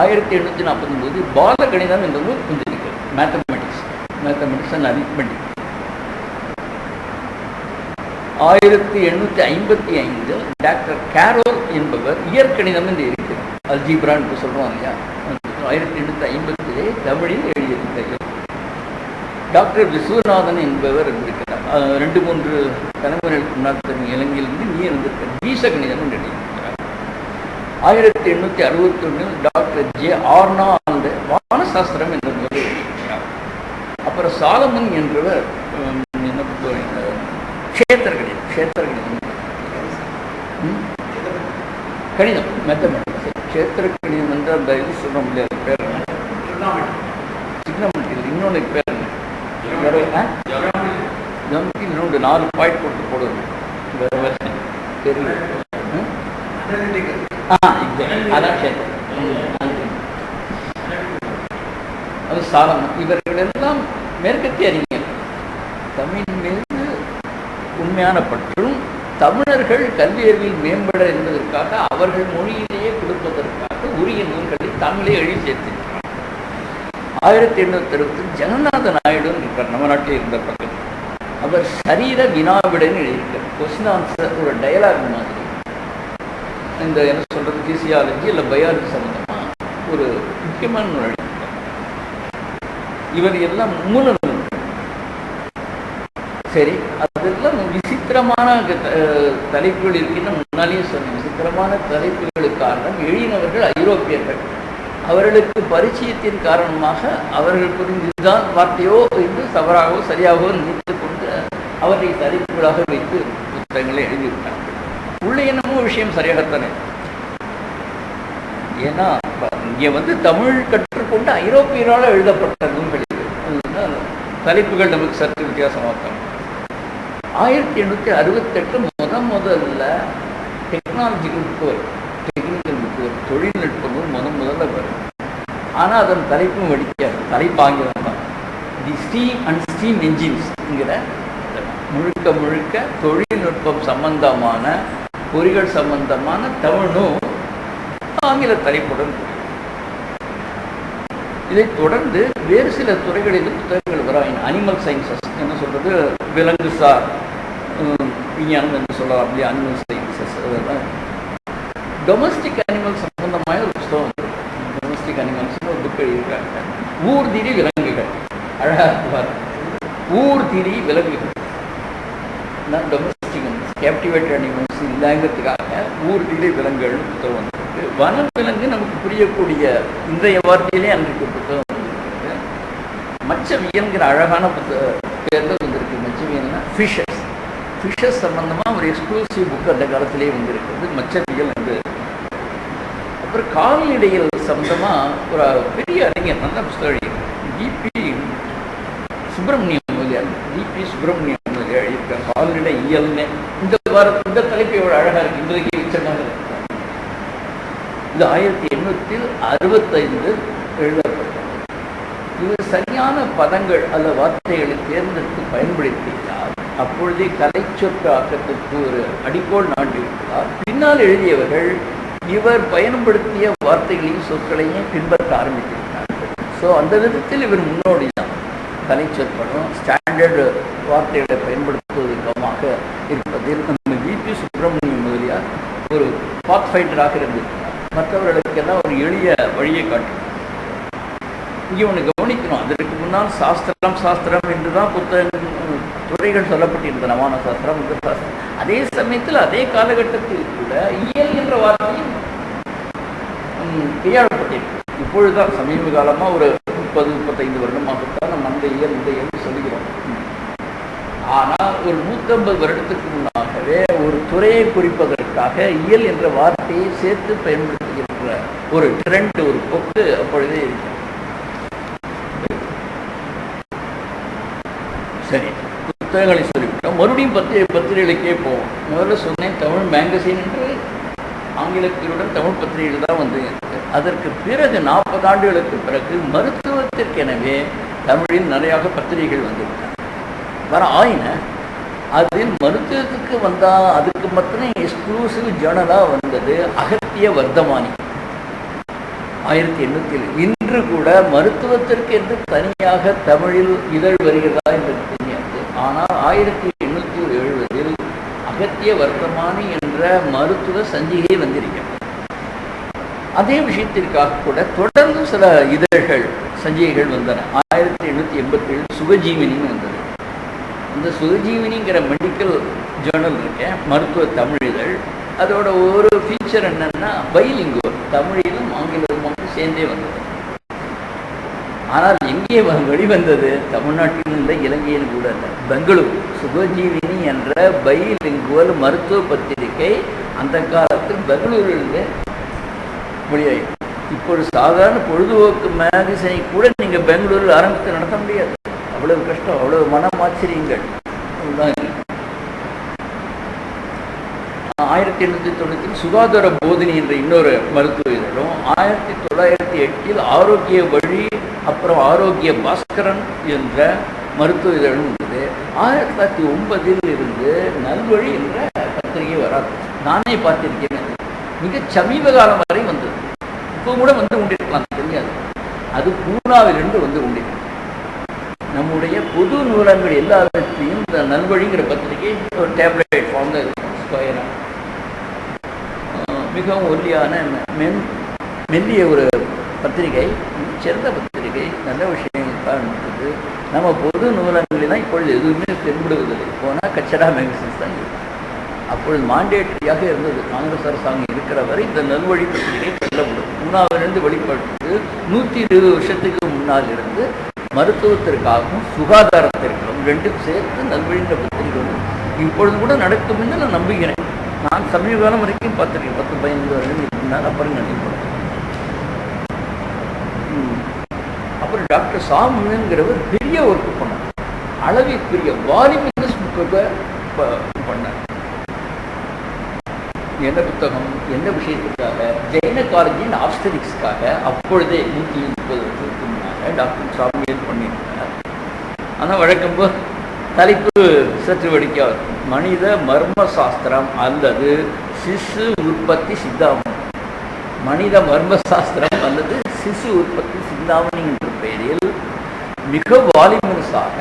Speaker 1: 1849 பால கணிதம் என்ற நூல் வந்திருக்கிறது. Mathematics and arithmetic. 1855 doctor carol என்பவர் இயற்கணிதம் என்று இருக்கிறார். அல்ஜிப்ரா என்று சொல்றோம் இல்லையா. 1850 தமிழில் எழுதியிருக்கிறார். டாக்டர் விஸ்வநாதன் என்பவர் இருந்திருக்கிறார். 2-3 தலைமுறைகளுக்கு முன்னால் இலங்கையிலிருந்து நீர் இருந்திருக்கிறார். வீச கணிதம் என்று எழுதியிருக்கிறார். 1861 டாக்டர் ஜே ஆர்னால்டு வானசாஸ்திரம் என்ற நூலை எழுதியிருக்கிறார். அப்புறம் சாலமன் என்றவர் க்ஷேத்திர கணிதம் மேத்தமெட்டிக்ஸ். க்ஷேத்திர கணிதம் என்று அந்த இது சொல்ல முடியாது. பேர் சிக்னமெட்டில் இன்னொன்று பேர் இன்னொன்று 4 பாயிண்ட் கொடுத்து போடுவது தெரியும். அதான் அது சாலமன். இவர்கள் எல்லாம் மேற்கத்திய அறிஞர். தமிழ் மீது உண்மையான பற்றும் தமிழர்கள் கல்வி அறிவில் மேம்பட என்பதற்காக அவர்கள் மொழியிலேயே கொடுப்பதற்காக உரிய நூல்களை தமிழே எழுதி சேர்த்திருக்கிறார். 1860 ஜெகநாத நாயுடு இருக்கார். நம்ம நாட்டில் இருந்த பக்கம் அவர் சரீர வினாவிடன் எழுதியிருக்கார். கொஸ்டின் ஆன்சர் ஒரு டயலாக் மாதிரி. இந்த என்ன சொல்றது பிசியாலஜி இல்லை பயாலஜி சம்பந்தமா ஒரு முக்கியமான நூல் எழுதியிருக்கார். இவர் எல்லாம் மூல நூல். சரி, அதெல்லாம் விசித்திரமான தலைப்புகள் இருக்கின்ற முன்னாலேயே சொன்னேன். விசித்திரமான தலைப்புகளுக்கு காரணம் எழுதினவர்கள் ஐரோப்பியர்கள். அவர்களுக்கு பரிச்சயத்தின் காரணமாக அவர்கள் புரிந்துதான் வார்த்தையோ என்று தவறாகவோ சரியாகவோ நினைத்து கொண்டு அவரை தலைப்புகளாக வைத்து புத்தகங்களை எழுதிவிட்டார்கள். உள்ள என்னமோ விஷயம் சரியாகத்தானே. ஏன்னா இங்கே வந்து தமிழ் கற்றுக்கொண்டு ஐரோப்பியரால் எழுதப்பட்ட நூல்கள் இது. தலைப்புகள் நமக்கு சற்று வித்தியாசமாக. 1868 முதல்ல டெக்னாலஜிக்கல் புக்கு வரும், டெக்னிக்கல் புக்கு வரும், தொழில்நுட்ப நூல் முதல்ல வரும். ஆனால் அதன் தலைப்பும் வெடிக்காது, தலைப்பாங்கியம் தான். தி ஸ்டீம் அண்ட் ஸ்டீம் என்ஜின்ஸ்ங்கிற முழுக்க முழுக்க தொழில்நுட்பம் சம்பந்தமான பொறிகள் சம்பந்தமான தமிழ் நூல் ஆங்கில தலைப்புடன். இதைத் தொடர்ந்து வேறு சில துறைகளிலும் புத்தகங்கள் வர. அனிமல் சயின்சஸ் என்ன சொல்றது, விலங்கு சார் விஞ்ஞானம் என்று சொல்லலாம் இல்லையா, அனிமல் சயின்சஸ். அதெல்லாம் டொமஸ்டிக் அனிமல் சம்பந்தமான ஒரு புத்தகம். டொமஸ்டிக் அனிமல்ஸ்னு ஒரு புக் எழுதியிருக்காங்க. ஊர்திரி விலங்குகள், அழகா இருப்பார். ஊர்திரி விலங்குகள், டொமஸ்டிக் கேப்டிவேட்டட் அனிமல்ஸ் இல்லைங்கிறதுக்காக ஊர்திரி விலங்குகள் புத்தகம் வந்திருக்கு. வன விலங்கு நமக்கு புரியக்கூடிய இன்றைய வார்த்தையிலே அன்றைக்கு புத்தகம் வந்திருக்கு. மச்சவியல்ங்கிற அழகான பேரில் வந்திருக்கு. மச்சவியல்னா ஃபிஷஸ், ஃபிஷஸ் சம்பந்தமாக ஒரு எக்ஸ்க்ளூசிவ் புக் அந்த காலத்திலே வந்திருக்கிறது, மச்சவியல் என்று. அப்புறம் கால்நடைகள் சம்பந்தமாக ஒரு பெரிய அறிஞர் நல்ல புத்தகம் எழுதியிருக்கார், டிபி சுப்பிரமணியம் முதலியார். டிபி சுப்பிரமணியம் முதலியார் எழுதியிருக்கார் கால்நடை இயல்னு. இந்த தலைப்பு எவ்வளோ அழகாக இருக்குது, இன்றைக்கு உச்சமாக இருக்கு. இது 1865 எழுதப்பட்டது. இது சரியான பதங்கள் அல்ல வார்த்தைகளை தேர்ந்தெடுத்து பயன்படுத்தினார். அப்பொழுதே கலை சொற்று ஆக்கத்திற்கு ஒரு அடிக்கோள் நாட்டியிருக்கிறார். பின்னால் எழுதியவர்கள் இவர் பயன்படுத்திய வார்த்தைகளையும் சொற்களையும் பின்பற்ற ஆரம்பித்திருக்கிறார்கள். ஸோ அந்த விதத்தில் இவர் முன்னோடி தான். கலை சொற்படும் ஸ்டாண்டர்டு வார்த்தைகளை பயன்படுத்துவதற்கமாக இருப்பதில் நம்ம விபி சுப்பிரமணியம் முதலியார் ஒரு பாத் ஃபைண்டராக இருந்திருக்கிறார். மற்றவர்களுக்கெல்லாம் ஒரு எளிய வழியை காட்டும். இங்கே ஒன்று கவனிக்கணும், அதற்கு முன்னால் சாஸ்திரம் என்று தான் துறைகள் சொல்லப்பட்டிருந்தன. நவான சாஸ்திரம், முதல் சாஸ்திரம். அதே சமயத்தில் அதே காலகட்டத்தில் கூட இயல் என்ற வார்த்தையும் கையாளப்பட்டிருக்கு. இப்பொழுதுதான் சமீப காலமாக ஒரு 30-35 வருடமாகத்தான் நம்ம அந்த இயல் சொல்லுகிறோம். ஆனால் ஒரு 150 வருடத்துக்கு முன்னாகவே ஒரு துறையை குறிப்பதற்காக இயல் என்ற வார்த்தையை சேர்த்து பயன்படுத்துகின்ற ஒரு ட்ரெண்ட், ஒரு போக்கு அப்பொழுதே இருக்கு. சரி, புத்தகங்களை சொல்லிவிட்டோம். மறுபடியும் பத்திரிகைகளுக்கே போவோம். முதல்ல சொன்னேன் தமிழ் மேகசின் என்று ஆங்கிலத்திலுடன் தமிழ் பத்திரிகைகள் தான் வந்து. அதற்கு பிறகு 40 ஆண்டுகளுக்கு பிறகு மருத்துவத்திற்கெனவே தமிழில் நிறையாக பத்திரிகைகள் வந்துவிட்டன. வர ஆயின அதில் மருத்துவத்துக்கு வந்தால் அதுக்கு மட்டுமே எக்ஸ்க்ளூசிவ் ஜேர்னலாக வந்தது அகத்திய வர்த்தமானி 1800. இன்று கூட மருத்துவத்திற்கு என்று தனியாக தமிழில் இதழ் வருகிறதா என்று தெரியாது. ஆனால் 1870 அகத்திய வர்த்தமானி என்ற மருத்துவ சஞ்சிகை வந்திருக்கிறது. அதே விஷயத்திற்காக கூட தொடர்ந்து சில இதழ்கள் சஞ்சிகைகள் வந்தன. 1887 சுகஜீவினின்னு வந்தது. இந்த சுகஜீவினிங்கிற மெடிக்கல் ஜேர்னல் இருக்கேன், மருத்துவ தமிழ் இதழ். அதோட ஒரு ஃபீச்சர் என்னன்னா பைலிங்குவல், தமிழிலும் ஆங்கிலமும் சேர்ந்தே வந்தது. ஆனால் எங்கே வெளிவந்தது? தமிழ்நாட்டிலும் இல்லை, இலங்கையில் கூட இல்லை, பெங்களூர். சுகஜீவினி என்ற பைலிங்குவல் மருத்துவ பத்திரிகை அந்த காலத்தில் பெங்களூரிலிருந்து வெளியாகும். இப்பொழுது சாதாரண பொழுதுபோக்கு மேகசினை கூட நீங்கள் பெங்களூரில் ஆரம்பித்து நடத்த முடியாது. அவ்வளவு கஷ்டம், அவ்வளவு மனமாச்சரியங்கள். 1890 சுகாதார போதினி என்ற இன்னொரு மருத்துவ இதழும், 1908 ஆரோக்கிய வழி, அப்புறம் ஆரோக்கிய பாஸ்கரன் என்ற மருத்துவ இதழும் வந்தது. 1909 இருந்து நல்வழி என்ற பத்திரிகை வராது. நானே பார்த்திருக்கேன். மிக சமீப காலம் வரை வந்தது. இப்போ கூட வந்து கொண்டிருக்கலாம், தெரியாது. அது பூனாவிலிருந்து வந்து கொண்டிருக்கும். நம்முடைய பொது நூலகங்கள் எல்லாவற்றையும் இந்த நல்வழிங்கிற பத்திரிகை ஒரு டேப்லெட் ஃபார்ம்ல இருக்கும், ஸ்கொயராக. மிகவும் ஒல்லியான மெல்லிய ஒரு பத்திரிகை, சிறந்த பத்திரிகை, நல்ல விஷயங்கள் இருந்தது. நம்ம பொது நூலகங்களெல்லாம் இப்பொழுது எதுவுமே தென்படுவதில்லை. போனால் கச்சடா மேகசின்ஸ் தான் இருக்கும். அப்பொழுது மாண்டேட்டரியாக இருந்தது. காங்கிரஸ் அரசாங்கம் இருக்கிற வரை இந்த நல்வழி பத்திரிகை செல்லப்படும். பூனாவிலிருந்து வெளிப்பட்டு 120 வருஷத்துக்கு முன்னால் இருந்து மருத்துவத்திற்காகவும் சுகாதாரத்திற்கும் ரெண்டும் சேர்த்து நல்வழின்ற பத்திரிகை இப்பொழுது கூட நடக்கும் என்று நான் நம்புகிறேன். நான் சமீப காலம் வரைக்கும் பார்த்துருக்கேன், 10-15 வருடங்களுக்கு முன்னால். அப்புறம் நினைப்பேன். அப்புறம் டாக்டர் சாமுவேல்ங்கிறவர் பெரிய ஒர்க்கு பண்ணார், அளவிற்குரிய வால்யூமினஸ் புக்கை பண்ணார். என்ன புத்தகம், என்ன விஷயத்துக்காக? ஜெயின காலேஜின் ஆப்ஸ்டெரிக்ஸ்க்காக அப்பொழுதே 130 வருஷத்துக்கு முன்னாக டாக்டர் சாமுவேல் பண்ணியிருந்தார். ஆனால் வழக்கம் போல் தலைப்பு சற்று வடிக்க மனித மர்ம சாஸ்திரம் அல்லது சிசு உற்பத்தி சிந்தாமணி. மனித மர்ம சாஸ்திரம் அல்லது சிசு உற்பத்தி சிந்தாமணி என்ற பெயரில் மிக வால்யூமினஸாக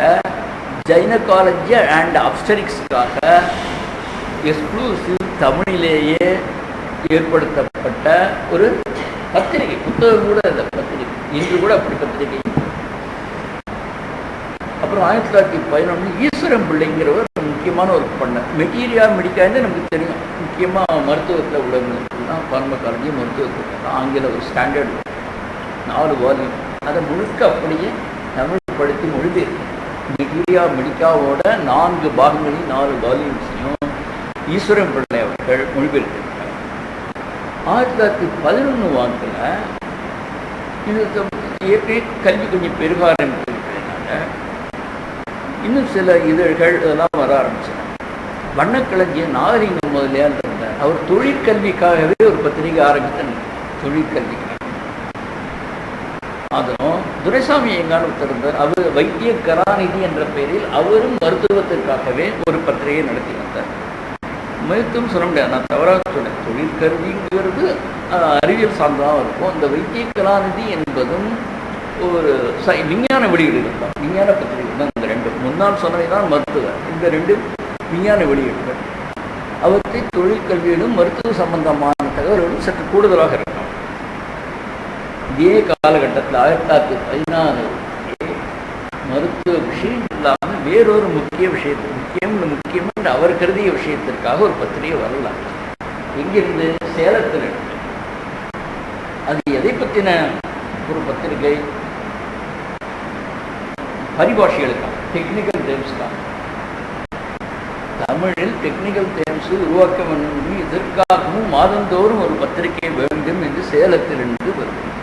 Speaker 1: ஜைனகாலஜி அண்ட் ஆப்ஸ்டெரிக்ஸ்க்காக எக்ஸ்க்ளூசிவ் தமிழிலேயே ஏற்படுத்தப்பட்ட ஒரு பத்திரிகை, புத்தகம் கூட அந்த பத்திரிகை, இன்று கூட அப்படி பத்திரிகை. அப்புறம் 1911 ஈஸ்வரம் பிள்ளைங்கிறவர் முக்கியமான ஒரு பண்ண மெட்டீரியா மெடிக்கான்னு நமக்கு தெரியும். முக்கியமாக மருத்துவத்தில் உள்ளவங்களுக்குலாம் பார்மகாலஜி மருத்துவத்துக்கு தான் ஆங்கில ஒரு ஸ்டாண்டர்டு 4 வால்யூம். அதை முழுக்க அப்படியே தமிழ் படுத்தி மொழிபெயர்க்கும். மெட்டீரியா மெடிக்காவோட 4 பாகங்களையும் 4 வால்யூம்ஸையும் ஈஸ்வரம் பிள்ளை அவர்கள் மொழிபெயர்த்திருக்காங்க. 1911 வாக்கில் இது கல்வி கொஞ்சம் பெருக ஆரம்பித்திருக்கிறதுனால இன்னும் சில இதழ்கள் இதெல்லாம் வர ஆரம்பிச்சாங்க. வண்ணக்களஞ்சிய நாகரிகம் முதலியார் இருந்தார். அவர் தொழிற்கல்விக்காகவே ஒரு பத்திரிகை ஆரம்பித்தார், தொழிற்கல்விக்காக. அதுவும் துரைசாமி ஐயங்கார் ஒருத்தர், அவர் வைத்திய கலாநிதி என்ற பெயரில் அவரும் மருத்துவத்திற்காகவே ஒரு பத்திரிகை நடத்தி வந்தார். மருத்துவம் சொல்ல முடியாது, நான் தவறாக சொன்னேன். தொழிற்கல்விங்கிறது அறிவியல் சார்ந்ததாக இருக்கும். அந்த வைத்திய கலாநிதி என்பதும் ஒரு விஞ்ஞான வெளியீடுகள் தான், விஞ்ஞான பத்திரிகை தான். இந்த 2 முன்னால் சொன்னவை தான் மருத்துவர், இந்த 2 விஞ்ஞான வெளியீடுகள். அவற்றை தொழிற்கல்வியிலும் மருத்துவ சம்பந்தமான தகவல்களும் சற்று கூடுதலாக இருக்கும். இதே காலகட்டத்தில் 1914 மருத்துவ விஷயம் இல்லாமல் வேறொரு முக்கிய விஷயத்துக்கு முக்கியம் என்று அவர் கருதிய விஷயத்திற்காக ஒரு பத்திரிகை வரலாம். எங்கிருந்து? சேலத்தில். அது எதை பற்றின ஒரு பத்திரிகை? பரிபாஷைகளுக்காக, டெக்னிக்கல் டேர்ம்ஸ்க்காக. தமிழில் டெக்னிக்கல் டேர்ம்ஸ் உருவாக்க வேண்டும், இதற்காகவும் மாதந்தோறும் ஒரு பத்திரிகை வேண்டும் என்று சேலத்திலிருந்து வருகிறது.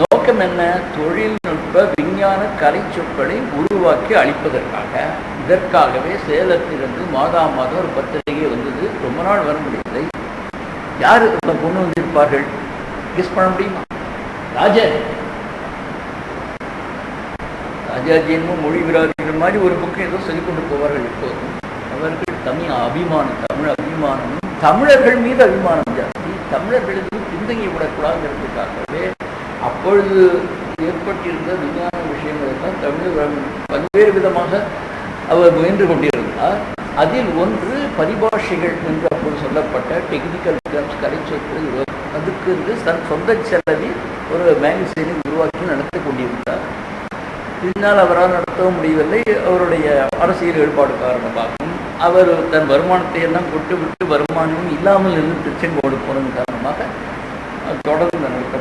Speaker 1: நோக்கம் என்ன? தொழில்நுட்ப விஞ்ஞான கலை சொற்களை உருவாக்கி அளிப்பதற்காக. இதற்காகவே சேலத்திலிருந்து மாதம் ஒரு பத்திரிகை வந்தது. ரொம்ப நாள் வர முடியவில்லை. யார் கொண்டு வந்திருப்பார்கள்? கெஸ் பண்ண முடியுமா? ராஜாஜி என்னும் மொழி விராதிகள் மாதிரி ஒரு புக்கு ஏதோ சொல்லிக் கொண்டு போவார்கள். இப்போதும் அவர்கள் தமிழ் அபிமானம், தமிழ் அபிமானமும் தமிழர்கள் மீது அபிமானம் ஜாஸ்தி. தமிழர்களுக்கு பின்தங்கி விடக்கூடாதுங்கிறதுக்காகவே அப்பொழுது ஏற்பட்டிருந்த விஞ்ஞான விஷயங்கள் எல்லாம் தமிழ் பல்வேறு விதமாக அவர் முயன்று கொண்டிருந்தார். அதில் ஒன்று பரிபாஷைகள் என்று அப்போது சொல்லப்பட்ட டெக்னிக்கல் டேர்ம்ஸ், கலை சொற்கள். அதுக்கு வந்து தன் சொந்த செலவில் ஒரு மேகசினை உருவாக்கி நடத்தி கொண்டிருந்தார். பின்னால் அவரால் நடத்தவும் முடியவில்லை. அவருடைய அரசியல் ஈடுபாடு காரணமாகவும் அவர் தன் வருமானத்தை எல்லாம் கொட்டு விட்டு வருமானமும் இல்லாமல் இருந்து திருச்செங்கோடு போனதன் காரணமாக தொடர்ந்து நடத்த.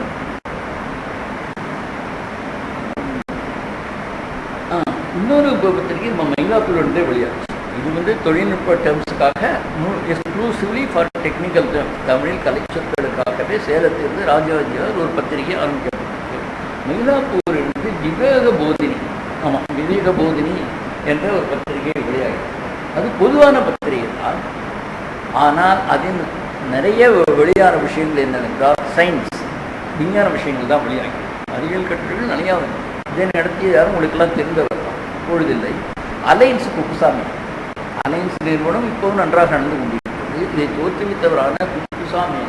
Speaker 1: இன்னொரு பத்திரிகை நம்ம மயிலாப்பூர் ஒன்றே வெளியாச்சு. இது வந்து தொழில்நுட்ப டேர்ம்ஸுக்காக எக்ஸ்க்ளூசிவ்லி ஃபார் டெக்னிக்கல் டேர்ம்ஸ், தமிழில் கலை சொற்களுக்காகவே சேலத்திலிருந்து ராஜாஜியார் ஒரு பத்திரிகை ஆரம்பிக்கப்பட்டது. மயிலாப்பூரிலிருந்து விவேக போதினி, விவேக போதினி என்ற ஒரு பத்திரிகை வெளியாகி. அது பொதுவான பத்திரிகை தான். ஆனால் அதில் நிறைய வெளியான விஷயங்கள் என்னவென்றால் சயின்ஸ், விஞ்ஞான விஷயங்கள் தான் வெளியாகி. அறிவியல் கட்டுரைகள் நிறையா வந்து இதை நடத்திய யாரும் உங்களுக்கெல்லாம் தெரிந்தவர் தான், பொழுதில்லை. அலையன்ஸ் குப்புசாமி, அலையன்ஸ் நிறுவனம் இப்போதும் நன்றாக நடந்து கொண்டிருக்கிறது. இதை தோற்றுவித்தவரான குப்புசாமி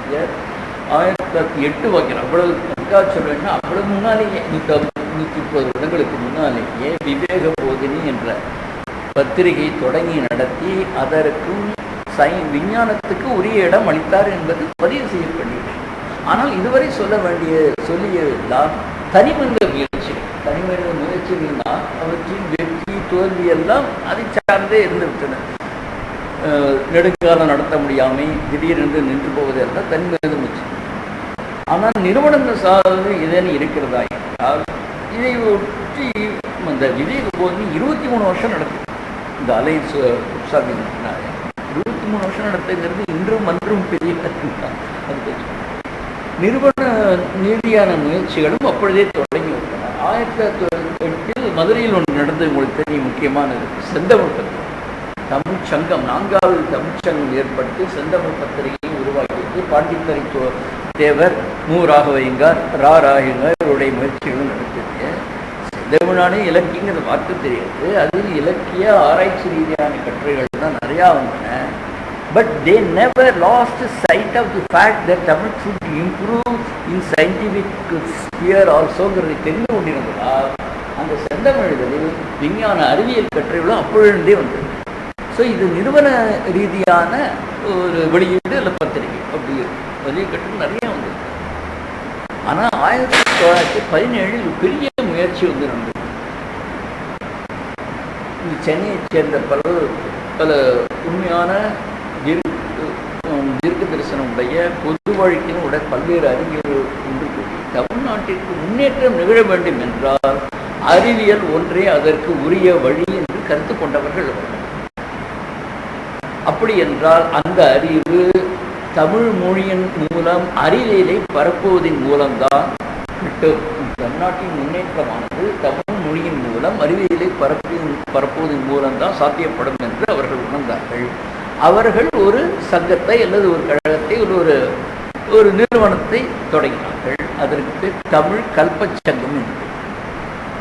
Speaker 1: 1908 வகையில், அவ்வளவு அதுக்காக சொல்வேன்னா அவ்வளவு முன்னாலேயே 130 வருடங்களுக்கு முன்னாலேயே விவேக போதினி என்ற பத்திரிகை தொடங்கி நடத்தி அதற்கும் விஞ்ஞானத்துக்கு உரிய இடம் அளித்தார் என்பது பதிவு செய்யப்பட்டது. ஆனால் இதுவரை சொல்லியெல்லாம் தனிமனித முயற்சிகள்னால் அவற்றின் வெற்றி தோல்வி எல்லாம் அதை சார்ந்தே இருந்துவிட்டன. நெடுங்காலம் நடத்த முடியாமல் திடீரென்று நின்று போவதெல்லாம் தனிமனித முயற்சி. ஆனால் நிறுவனங்கள் சார்ந்து இதனை இருக்கிறதா என்றால் இதை ஒட்டி இந்த விவேக போதினி 23 வருஷம் நடக்குது. இந்த அலையன்ஸ் குப்சாமி 23 23 வருஷம் நடத்துங்கிறது இன்றும் அன்றும் பெரிய தான். அது நிறுவன நீதியான முயற்சிகளும் அப்பொழுதே தொடங்கி விட்டன. 1908 மதுரையில் ஒன்று நடந்தது, உங்களுக்கு தெரியும், முக்கியமானது செந்தமிழ் பத்திரிகை. தமிழ் சங்கம், 4வது தமிழ் சங்கம் ஏற்பட்டு செந்தமிழ் பத்திரிகையை உருவாக்கியது பாண்டித்தரை தேவர், மு ராகவையங்கார், ராகவையங்காருடைய முயற்சிகளும் நடத்தியது. செந்தமிழானே இலக்கியங்கிற வார்த்தை தெரியாது, அதில் இலக்கிய ஆராய்ச்சி ரீதியான கட்டுரைகள் தான் நிறையா வந்தன. But they never lost sight of the fact that Tamil should improve in scientific sphere also தெரிந்து கொண்டிருந்ததால் அந்த செந்தமிழ்களில் விஞ்ஞான அறிவியல் கட்டுரைகளும் அப்பொழுதே வந்தது. ஸோ இது நிறுவன ரீதியான ஒரு வெளியீடு இல்லை பத்திரிகை, அப்படி வெளிய கட்டுரை நிறைய வந்தது. ஆனால் 1917 பெரிய முயற்சி வந்து நடந்தது. சென்னையைச் சேர்ந்த பல உண்மையான தீர்க்க தரிசனம் உடைய பொது வாழ்க்கையின் உடைய பல்வேறு அறிஞர்கள் ஒன்று கூடி தமிழ்நாட்டிற்கு முன்னேற்றம் நிகழ வேண்டும் என்றால் அறிவியல் ஒன்றே அதற்கு உரிய வழி என்று கருத்து கொண்டவர்கள். அப்படி என்றால் அந்த அறிவு தமிழ் மொழியின் மூலம் அறிவியலை பரப்புவதன் மூலம்தான் கிட்டும். தமிழ்நாட்டின் முன்னேற்றமானது தமிழ் மொழியின் மூலம் அறிவியலை பரப்புவதன் மூலம்தான் சாத்தியப்படும் என்று அவர்கள் உணர்ந்தார்கள். அவர்கள் ஒரு சங்கத்தை அல்லது ஒரு கழகத்தை ஒரு நிறுவனத்தை தொடங்கினார்கள். அதற்கு தமிழ் கல்பச் சங்கம் என்று.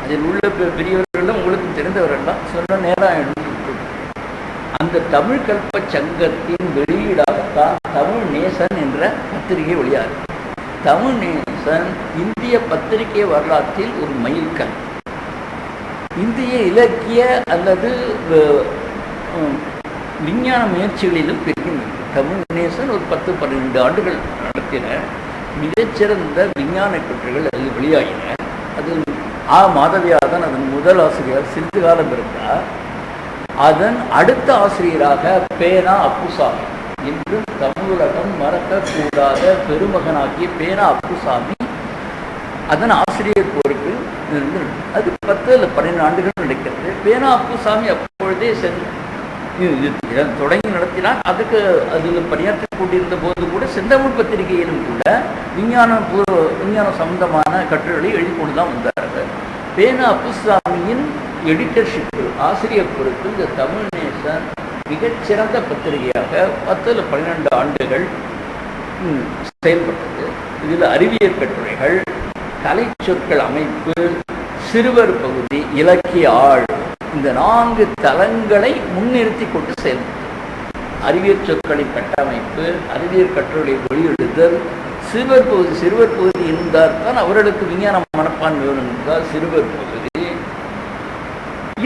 Speaker 1: அதில் உள்ள பெரியவர்களும் உங்களுக்கு தெரிந்தவர்கள் தான் சொல்ல நேரம். அந்த தமிழ் கல்பச் சங்கத்தின் வெளியீடாகத்தான் தமிழ் நேசன் என்ற பத்திரிகை வெளியாது. தமிழ் நேசன் இந்திய பத்திரிகை வரலாற்றில் ஒரு மைல்கல். இந்திய இலக்கிய அல்லது விஞ்ஞான முயற்சிகளிலும் பெரிய தமிழ் நேசன் ஒரு 10-12 ஆண்டுகள் நடத்தின மிகச்சிறந்த விஞ்ஞான கட்டுரைகள் அதில் வெளியாகின. அதில் மாதவியாதன் அதன் முதல் ஆசிரியர் சிறிது காலம் இருந்தார். அதன் அடுத்த ஆசிரியராக பேனா அப்புசாமி, இன்றும் தமிழகம் மறக்கக்கூடாத பெருமகனாகிய பேனா அப்புசாமி அதன் ஆசிரியர் பொறுப்பில் இருந்து அது 10-12 ஆண்டுகள் நடக்கிறது. பேனா அப்புசாமி அப்பொழுதே தொடங்கி நடத்தினார். அதில் பணியாற்றிக் கொண்டிருந்த போது கூட செந்தமிழ் பத்திரிகையிலும் கூட விஞ்ஞான சம்பந்தமான கட்டுரைகளை எழுதி கொண்டு தான் வந்தார்கள். பேனா அப்புசாமியின் எடிட்டர்ஷிப்பு, ஆசிரியர் பொறுப்பு இந்த தமிழ் நேசன் மிகச்சிறந்த பத்திரிகையாக 10-12 ஆண்டுகள் செயல்பட்டது. இதில் அறிவியல் கட்டுரைகள், கலை சொற்கள் அமைப்பு, சிறுவர் பகுதி, இலக்கிய ஆள், இந்த 4 தளங்களை முன்னிறுத்தி கொண்டு செயல்பட்டது. அறிவியல் சொற்களின் கட்டமைப்பு, அறிவியல் கட்டுரைகளை வெளியிடுதல், சிறுவர் பகுதி இருந்தால் தான் அவர்களுக்கு விஞ்ஞான மனப்பான்மை வேணும் என்றால் சிறுவர் பகுதி,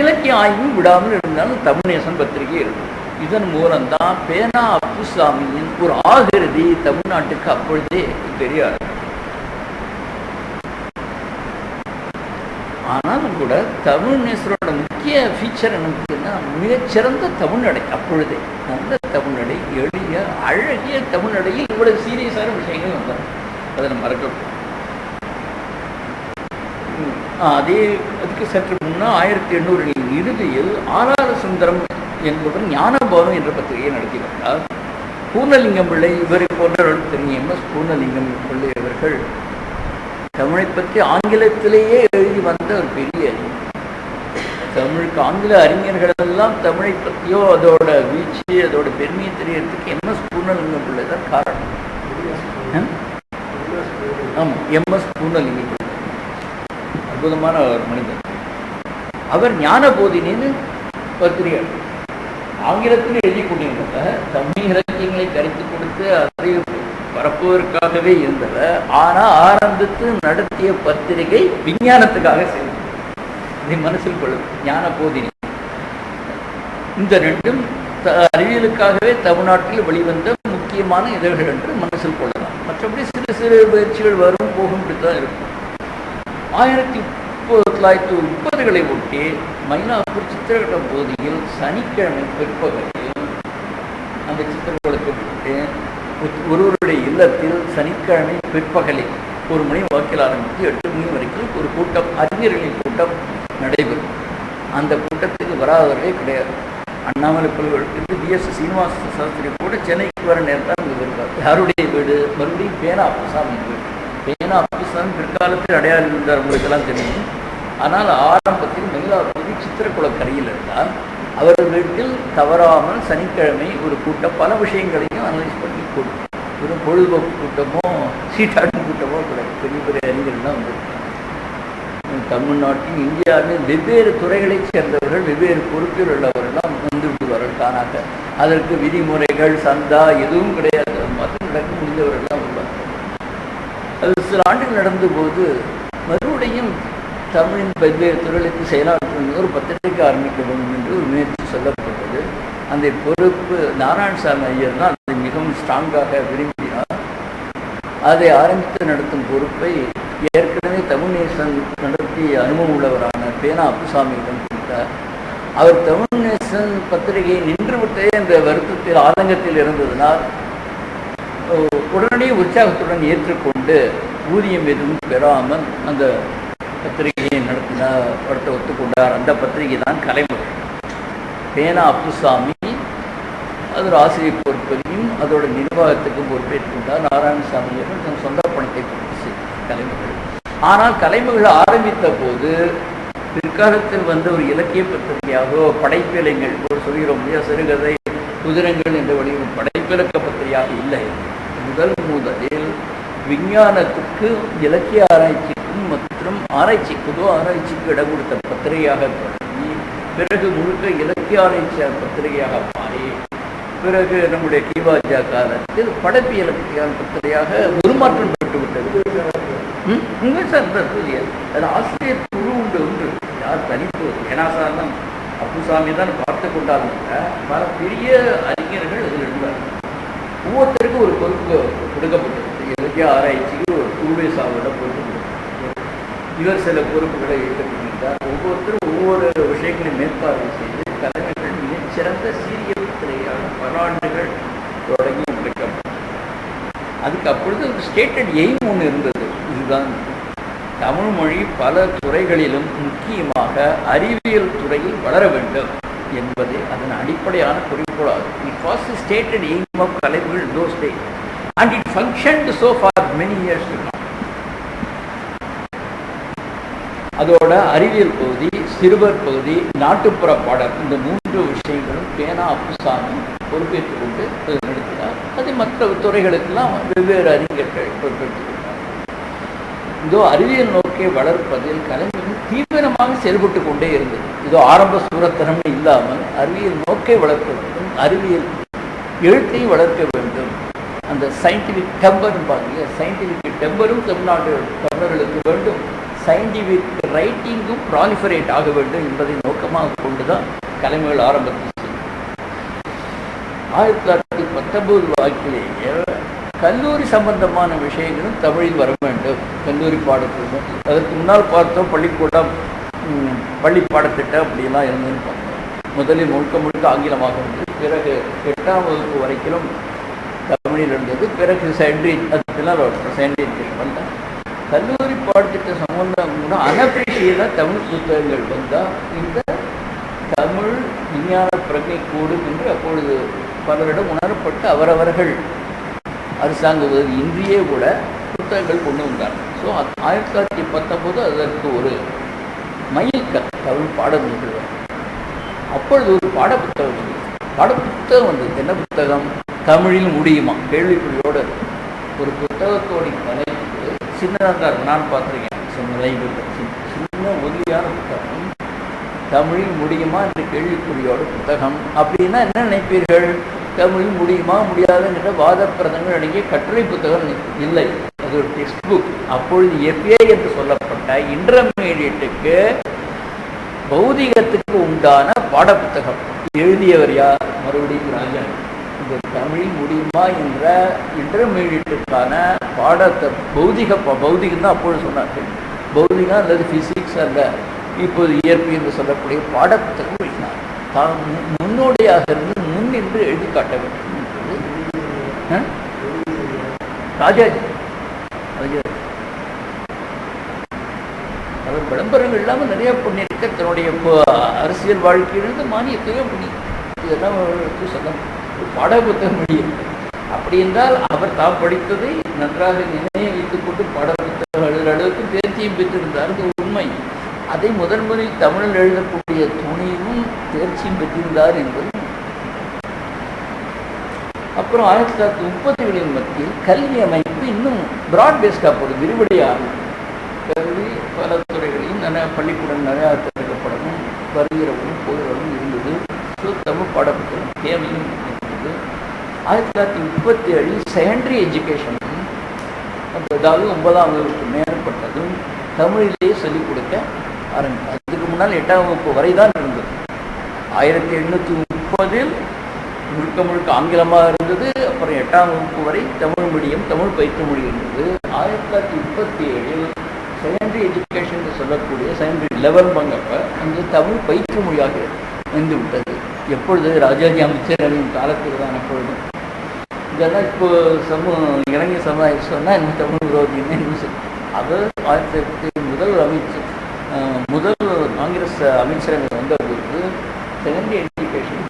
Speaker 1: இலக்கிய ஆய்வு விடாமல் இருந்தாலும் தமிழ்நேசன் பத்திரிகை இருக்கும். இதன் மூலம்தான் பேனா அப்புசாமியின் ஒரு ஆகிருதி தமிழ்நாட்டுக்கு அப்பொழுதே தெரியாது. ஆனாலும் கூட தமிழ் நேசரோட முக்கிய ஃபீச்சர் என்னன்னா மிகச்சிறந்த தமிழ்நடை. அப்பொழுதே நல்ல தமிழ்நடை, எளிய அழகிய தமிழ்நடையில் இவ்வளவு சீரியஸான விஷயங்கள் வந்தார். அதை நம்ம மறக்க. அதுக்கு சற்று முன்னா 1800 இறுதியில் ஆரார சுந்தரம் என்பவர் ஞானபவனம் என்ற பத்திரிகையை நடத்தி வந்தார். பூர்ணலிங்கம் பிள்ளை இவரை போன்றவர்கள் தெரியும். MS பூர்ணலிங்கம் பிள்ளை அவர்கள் தமிழை பற்றி ஆங்கிலத்திலேயே எழுதி வந்த ஒரு பெரிய அறிஞர். தமிழுக்கு ஆங்கில அறிஞர்கள் எல்லாம் தமிழை பற்றியோ அதோட வீழ்ச்சி அதோட பெருமையை தெரியறதுக்கு MS பூர்ணலிங்கம் பிள்ளை தான் காரணம். ஆமாம், MS பூர்ணலிங்கம் பிள்ளை அற்புதமான ஒரு மனிதர். அவர் ஞான போதினின்னு பத்திரிகை ஆங்கிலத்தில் எழுதி கொண்டிருந்த தமிழ் இலக்கியங்களை கருத்து கொடுத்து அதை பரப்புவதற்காகவே இருந்தவர். ஆனால் ஆரம்பித்து நடத்திய பத்திரிகை விஞ்ஞானத்துக்காக செய்தது. இதை மனசில் கொள்ளும். ஞான போதினி இந்த ரெண்டும் அறிவியலுக்காகவே தமிழ்நாட்டில் வெளிவந்த முக்கியமான இதழ்கள் என்று மனசில் கொள்ளலாம். மற்றபடி சிறு சிறு முயற்சிகள் வரும் போகும் தான் இருக்கும். 1930களை ஒட்டி மயிலாப்பூர் சித்திரகட்டம் பகுதியில் சனிக்கிழமை பிற்பகலில் அந்த சித்திரங்களுக்கு விட்டு ஒருவருடைய இல்லத்தில் சனிக்கிழமை பிற்பகலில் 1 மணி வாக்கில் ஆரம்பித்து 8 மணி வரைக்கும் ஒரு கூட்டம், அறிஞர்களின் கூட்டம் நடைபெறும். அந்த கூட்டத்துக்கு வராதவர்களே கிடையாது. அண்ணாமலை பல்கலைக்கழகத்துக்கு BS சீனிவாச சாஸ்திரி கூட சென்னைக்கு வர நேரத்தில் அங்கே வருவார். யாருடைய வீடு? மறுபடியும் பேனா அப்புசாமி வீடு. பேனா அப்புசாமி பிற்காலத்தில் அடையாளம் இருந்தார், உங்களுக்கெல்லாம் தெரியும். ஆனால் ஆரம்பத்தில் மயிலாப்பூர் சித்திரக்குளக்கரையில் இருந்தார். அவர் வீட்டில் தவறாமல் சனிக்கிழமை ஒரு கூட்டம் பல விஷயங்களையும் அனலைஸ் பண்ணி கொடுக்கும். ஒரு பொழுதுபோக்கு கூட்டமோ சீட்டாடும் கூட்டமோ கிடையாது. பெரிய பெரிய அறிஞர்கள்லாம் வந்திருக்காங்க. தமிழ்நாட்டில் இந்தியாவின் வெவ்வேறு துறைகளைச் சேர்ந்தவர்கள், வெவ்வேறு பொறுப்பில் உள்ளவர்கள்லாம் வந்து விடுவார்கள் தானாக. அதற்கு விதிமுறைகள் சந்தா எதுவும் கிடையாது. மட்டும் நடக்க முடிந்தவர்கள்லாம் வருவார்கள். அது சில ஆண்டுகள் நடந்தபோது மறுபடியும் தமிழின் பல்வேறு துறைகளுக்கு செயலாற்றும் ஒரு பத்திரிகை ஆரம்பிக்க வேண்டும் என்று ஒரு முயற்சி சொல்லப்பட்டது. அந்த பொறுப்பு நாராயணசாமி ஐயர் தான் அதை மிகவும் ஸ்ட்ராங்காக விரும்பினார். அதை ஆரம்பித்து நடத்தும் பொறுப்பை ஏற்கனவே தமிழ்நேசன் நடத்தி அனுபவம் உள்ளவரான பேனா அப்புசாமியிடம் கொடுத்தார். அவர் தமிழ்நேசன் பத்திரிகை நின்றுவிட்டே இந்த வருத்தத்தில் ஆதங்கத்தில் இருந்ததனால் உடனடியே உற்சாகத்துடன் ஏற்றுக்கொண்டு ஊதியம் எதுவும் பெறாமல் அந்த பத்திரிகையை நடத்த ஒத்துக்கொண்டார். அந்த பத்திரிகை தான் கலைமகள். பேனா அப்புசாமி அதோட ஆசிரியர் பொறுப்பையும் அதோட நிர்வாகத்துக்கும் பொறுப்பேற்றுக்கொண்டார். நாராயணசாமியும் தன் சொந்த பணத்தை கொடுத்து கலைமகள். ஆனால் கலைமகள் ஆரம்பித்த போது பிற்காலத்தில் வந்த ஒரு இலக்கிய பத்திரிகையாகவோ படைப்பிலங்கள் ஒரு சொல்கிறோம் இல்லையா, சிறுகதை குதிரங்கள் என்ற வழியில் படைப்பிலக்க பத்திரிகையாக இல்லை. முதலில் விஞ்ஞானத்துக்கு இலக்கிய ஆராய்ச்சிக்கும் மற்றும் ஆராய்ச்சிக்கு இடம் கொடுத்த பத்திரிகையாக தொடங்கி பிறகு முழுக்க இலக்கிய ஆராய்ச்சி பத்திரிகையாக மாறி பிறகு நம்முடைய கிவாஜா காலத்தில் படைப்பு இலக்கிய பத்திரிகையாக உருமாற்றம் பெற்றுவிட்டது. அதில் ஆசிரியர் குழு உண்டு. யார் தனிப்பு ஏனாசாரம் அப்புசாமி தான் பார்த்து கொண்டாலும் பல பெரிய அறிஞர்கள் அதில் இருந்தார்கள். ஒவ்வொருத்தருக்கும் ஒரு பொறுப்பு கொடுக்கப்பட்டது. இலக்கிய ஆராய்ச்சிக்கு ஒரு குழுவேசாவோட பொறுப்பு. இவர் சில பொறுப்புகளை ஏற்றுக்கொண்டார். ஒவ்வொருத்தரும் ஒவ்வொரு விஷயங்களையும் மேற்பார்வை செய்து கலைஞர்கள் மிகச்சிறந்த சீரிய பத்திரிகையாக பல ஆண்டுகள் தொடங்கி முடிக்கப்பட்டது. அதுக்கு அப்பொழுது ஒரு ஸ்டேட்டட் எய்ம் ஒன்று இருந்தது. இதுதான் தமிழ் மொழி பல துறைகளிலும் முக்கியமாக அறிவியல் துறையில் வளர வேண்டும் என்பதே அதன் அடிப்படையான குறிக்கோளாகும். It was the stated aim of Kalaimagal in those days and it functioned so for many years now. அதோட அறிவியல் பகுதி, சிறுவர் பகுதி, நாட்டுப்புற பாடல் இந்த 3 விஷயங்களும் பேனா அப்புசாமி பொறுப்பேற்றுக் கொண்டு நடத்தினார். அது மற்ற துறைகளுக்கெல்லாம் வெவ்வேறு அறிஞர்கள் பொறுப்பேற்றுக் கொண்டார். இதோ அறிவியல் நோக்கை வளர்ப்பதில் கலைஞர்கள் தீவிரமாக செயல்பட்டு கொண்டே இருந்தது. இதோ ஆரம்ப சூரத்தனம் இல்லாமல் அறிவியல் நோக்கை வளர்க்க வேண்டும், அறிவியல் எழுத்தையும் வளர்க்க வேண்டும். அந்த சயின்டிஃபிக் டெம்பர் பாருங்க, சயின்டிஃபிக் டெம்பரும் தமிழ்நாட்டு தமிழர்களுக்கு வேண்டும், சயின்டிஃபிக் ரைட்டிங்கும் ப்ராலிஃபரேட் ஆக வேண்டும் என்பதை நோக்கமாக கொண்டுதான் கலைஞர்கள் ஆரம்பத்தில் 1919 வாக்கிலேயே கல்லூரி சம்பந்தமான விஷயங்களும் தமிழில் வர வேண்டும். கல்லூரி பாடத்திட்டம் அதற்கு முன்னால் பார்த்தோம் பள்ளிக்கூடம், பள்ளி பாடத்திட்டம் அப்படிலாம் இருந்ததுன்னு பார்த்தோம். முதலில் முழுக்க ஆங்கிலமாக இருந்தது. பிறகு 8ஆம் வகுப்பு வரைக்கும் தமிழில் இருந்தது. பிறகு செகண்டரி வந்தால் கல்லூரி பாடத்திட்ட சம்பந்தம் கூட அனபிஷியலாக தமிழ் புத்தகங்கள் வந்தால் இந்த தமிழ் விஞ்ஞான பிரஜை கூடும் என்று அப்பொழுது பலரிடம் உணரப்பட்டு அவரவர்கள் அரசாங்க உதவி இன்றியே கூட புத்தகங்கள் கொண்டு வந்தார். ஸோ 1919 அதற்கு ஒரு மைல்கல் தமிழ் பாடநூல்கள். அப்பொழுது ஒரு பாடப்புத்தகம் வந்தது. என்ன புத்தகம்? தமிழில் முடியுமா? கேள்விக்குறியோடு ஒரு புத்தகத்தோடைய தலைப்பு சின்னதாக இருக்கும். நான் பார்த்துருக்கேன், சின்ன ஒல்லியான புத்தகம். தமிழில் முடியுமா என்று கேள்விக்குறியோட புத்தகம். அப்படின்னா என்ன நினைப்பீர்கள்? தமிழில் முடியுமா முடியாதுங்கிற வாதப்பிரதங்கள் அடங்கிய கட்டுரை புத்தகம் இல்லை, அது ஒரு டெக்ஸ்ட் புக். அப்பொழுது FA என்று சொல்லப்பட்ட இன்டர்மீடியட்டுக்கு பௌதிகத்துக்கு உண்டான பாடப்புத்தகம் எழுதியவர் யார்? மறுபடியும் ராஜன். இந்த தமிழில் முடியுமா என்ற இன்டர்மீடியட்டுக்கான பாடத்தை பௌதிகம் தான் அப்பொழுது சொன்னார்கள். பௌதிகம் அல்லது பிசிக்ஸ் அல்ல இப்போது இயற்கை என்று சொல்லக்கூடிய பாடப்புத்தகம் எழுதினார். தான் முன்னோடியாக இருந்து முன் என்று எழுதி காட்ட வேண்டும் என்பது ராஜாஜி. அவர் விளம்பரங்கள் இல்லாமல் நிறைய பண்ணியிருக்க தன்னுடைய அரசியல் வாழ்க்கையிலிருந்து மானியத்தையும் பண்ணி இதெல்லாம் அவர்களுக்கு சொல்ல பாட புத்தகம் முடியும். அப்படி என்றால் அவர் தாம் படித்ததை நன்றாக நினைவு வைத்துக் கொண்டு பாட புத்தகம் எழுதுகிற அளவுக்கு தேர்ச்சியும் பெற்றிருந்தார். அது உண்மை. அதை முதலில் தமிழில் எழுதக்கூடிய துணிவும் தேர்ச்சியும் பெற்றிருந்தார் என்பது. அப்புறம் 1930களின் மத்தியில் கல்வி அமைப்பு இன்னும் பிராட் பேஸ்டாக போகுது, விரிவடையாகும். கல்வி பல துறைகளையும் நிறைய பள்ளிக்கூடம் நிறையா திறக்கப்படவும் வருகிறவரும் போகிறவரும் இருந்தது. தமிழ் பாடப்புத்தகம் தேவையும் இருந்தது. 1937 செகண்டரி எஜுகேஷன், அதாவது 9ஆம் வகுப்பு மேற்பட்டதும் தமிழிலேயே சொல்லிக் கொடுக்க ஆரம்பித்தார். அதுக்கு முன்னால் 8ஆம் வகுப்பு வரை தான் இருந்தது. 1830 முழுக்க முழுக்க ஆங்கிலமாக இருந்தது. அப்புறம் 8ஆம் வகுப்பு வரை தமிழ் மீடியம், தமிழ் பயிற்று மொழி இருந்தது. 1937 செகண்டரி எஜுகேஷன் சொல்லக்கூடிய செகண்டரி லெவல் பங்கப்ப அங்கே தமிழ் பயிற்று மொழியாக வந்து விட்டது. எப்பொழுது ராஜாஜி அமைச்சரின் காலத்தில் தான். எப்பொழுதும் இதெல்லாம் இப்போ இளைஞர் சமுதாயம் சொன்னால் இன்னும் தமிழ் விரோதின்னு இன்னும் சொல்லி அவர் 1937 முதல் காங்கிரஸ் அமைச்சரவை வந்தபோது செகண்டரி எஜுகேஷன்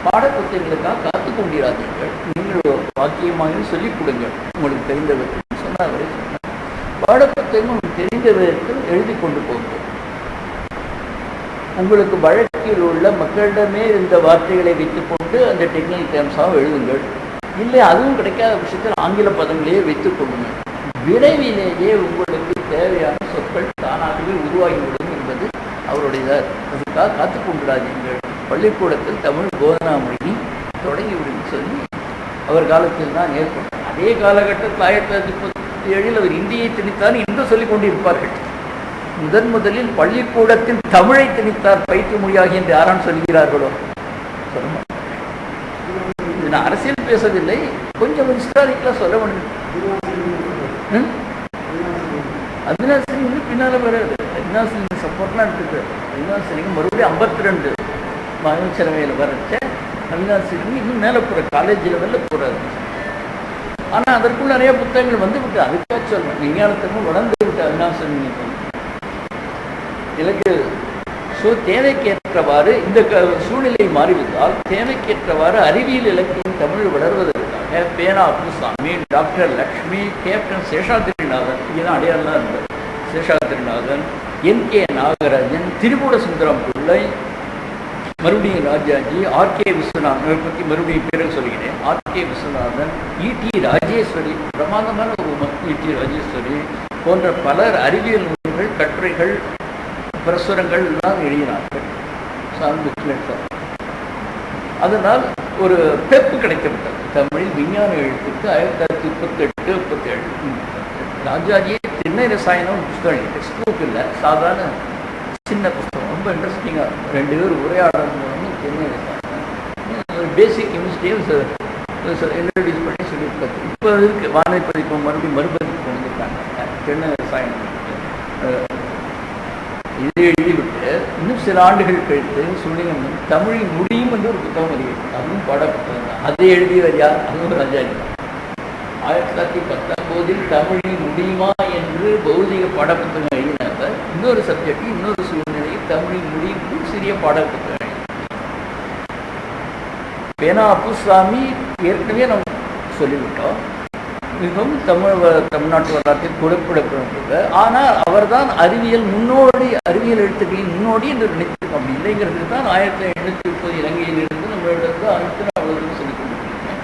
Speaker 1: பாடப்புத்தகங்களுக்காக காத்து கொண்டிராதீர்கள், நீங்கள் வாக்கியமாக சொல்லிக் கொடுங்கள் உங்களுக்கு தெரிந்தவர்கள் சொன்னால் அவரே சொன்னார். பாடப்புத்தகம் தெரிந்தவர்கள் எழுதி கொண்டு போகும். உங்களுக்கு வழக்கில் உள்ள மக்களிடமே இந்த வார்த்தைகளை வைத்துக்கொண்டு அந்த டெக்னிக்கல் டேர்ம்ஸாக எழுதுங்கள். இல்லை அதுவும் கிடைக்காத விஷயத்தில் ஆங்கில பதங்களையே வைத்துக் கொள்ளுங்கள். விரைவிலேயே உங்களுக்கு தேவையான சொற்கள் தானாகவே உருவாகிவிடும் என்பது அவருடைய. அதுக்காக காத்து கொண்டிராதீர்கள், பள்ளிக்கூடத்தில் தமிழ் போதனா மொழி தொடங்கிவிடும் சொல்லி அவர் காலத்தில் தான் ஏற்பட்டது. அதே காலகட்டத்தில் 1937 அவர் இந்தியை திணித்தார் என்று சொல்லிக் கொண்டிருப்பார்கள். முதலில் பள்ளிக்கூடத்தில் தமிழை திணித்தார் பயிற்று மொழியாகி என்று யாரான் சொல்கிறார்களோ சொல்ல. இது நான் அரசியல் பேசவில்லை, கொஞ்சம் ஹிஸ்டாரிக்கலா சொல்ல வேண்டும். அவினாசினி இன்னும் பின்னால வராது. அவினாசினி சப்போர்ட்லாம் இருக்குது. அவினாசினிக்கு மறுபடியும் 52 அமைச்சரவையில் வரச்ச அவினாசினி இன்னும் மேலே போகிற காலேஜ் லெவலில் போகிறாரு. ஆனால் அதற்குள் நிறைய புத்தகங்கள் வந்து விட்டு அதுக்காக சொல்லணும். விஞ்ஞானத்துக்கும் வளர்ந்து விட்டு அவினாசினி எனக்கு தேவைக்கேற்றவாறு இந்த சூழ்நிலை மாறிவிட்டால் தேவைக்கேற்றவாறு அறிவியல் இலக்கியம் தமிழ் வளர்வதற்காக பேனா அப்புசாமி, டாக்டர் லக்ஷ்மி, கேப்டன் சேஷாத்ரிநாதன், இதுதான் அடையாளம் இருந்தது. சேஷாத்ரிநாதன், NK நாகராஜன், திரிபுர சுந்தரம் பிள்ளை, மறுபடியும் ராஜாஜி, RK விஸ்வநாதன் பற்றி மறுபடியும் பேரை சொல்கிறேன். RK விஸ்வநாதன், ET ராஜேஸ்வரி, பிரமாதமான ஒரு ET ராஜேஸ்வரி போன்ற பலர் அறிவியல் நூல்கள், கட்டுரைகள், பிரசுரங்கள் எல்லாம் எழுதினார்கள். அதனால் ஒரு பெப்பு கிடைத்துவிட்டது தமிழில் விஞ்ஞான எழுத்துக்கு. 1938-37 ராஜாஜியே திண்ணை ரசாயனம் புத்தகம், டெக்ஸ்ட் புக் இல்லை, சாதாரண சின்ன புத்தகம், ரொம்ப இன்ட்ரெஸ்டிங்காக இருக்கும். 2 பேர் உரையாடல் மூலம் திண்ணை ரசாயனம் பேசிக் கெமிஸ்ட்ரியும் இன்ட்ரடியூஸ் பண்ணி சொல்லியிருக்காரு. இப்போ இருக்கு வானைப்பதிப்பு மறுபதிப்பு கொண்டிருக்காங்க திண்ணை ரசாயனம். இதை எழுதிவிட்டு இன்னும் சில ஆண்டுகள் கழித்து சுழியம் தமிழில் முடியும் என்று ஒரு புத்தகம் அறிவிக்கும். அதுவும் பாட புத்தகம் தான். அதை எழுதியவர் யார்? அதுவும் ராஜாஜி. 1919 தமிழில் முடியுமா என்று பௌதிக பாடப்புத்தகம் எழுதினார். இன்னொரு சப்ஜெக்ட், இன்னொரு சூழ்நிலையில் தமிழில் முடியும் சிறிய பாடப்புத்தகம் எழுதி. பேனா அப்புசாமி ஏற்கனவே நம்ம சொல்லிவிட்டோம். மிகவும் தமிழ்நாட்டு வரலாற்றில் குறிப்பிடப்படுகிறது. ஆனால் அவர்தான் அறிவியல் முன்னோடி, அறிவியல் எழுத்துக்களின் முன்னோடி என்று நினைத்து அப்படி இல்லைங்கிறது தான் 1830 இலங்கையிலிருந்து நம்மளிடத்து அனைத்து அவ்வளவு சொல்லிக் கொண்டிருக்கிறேன்.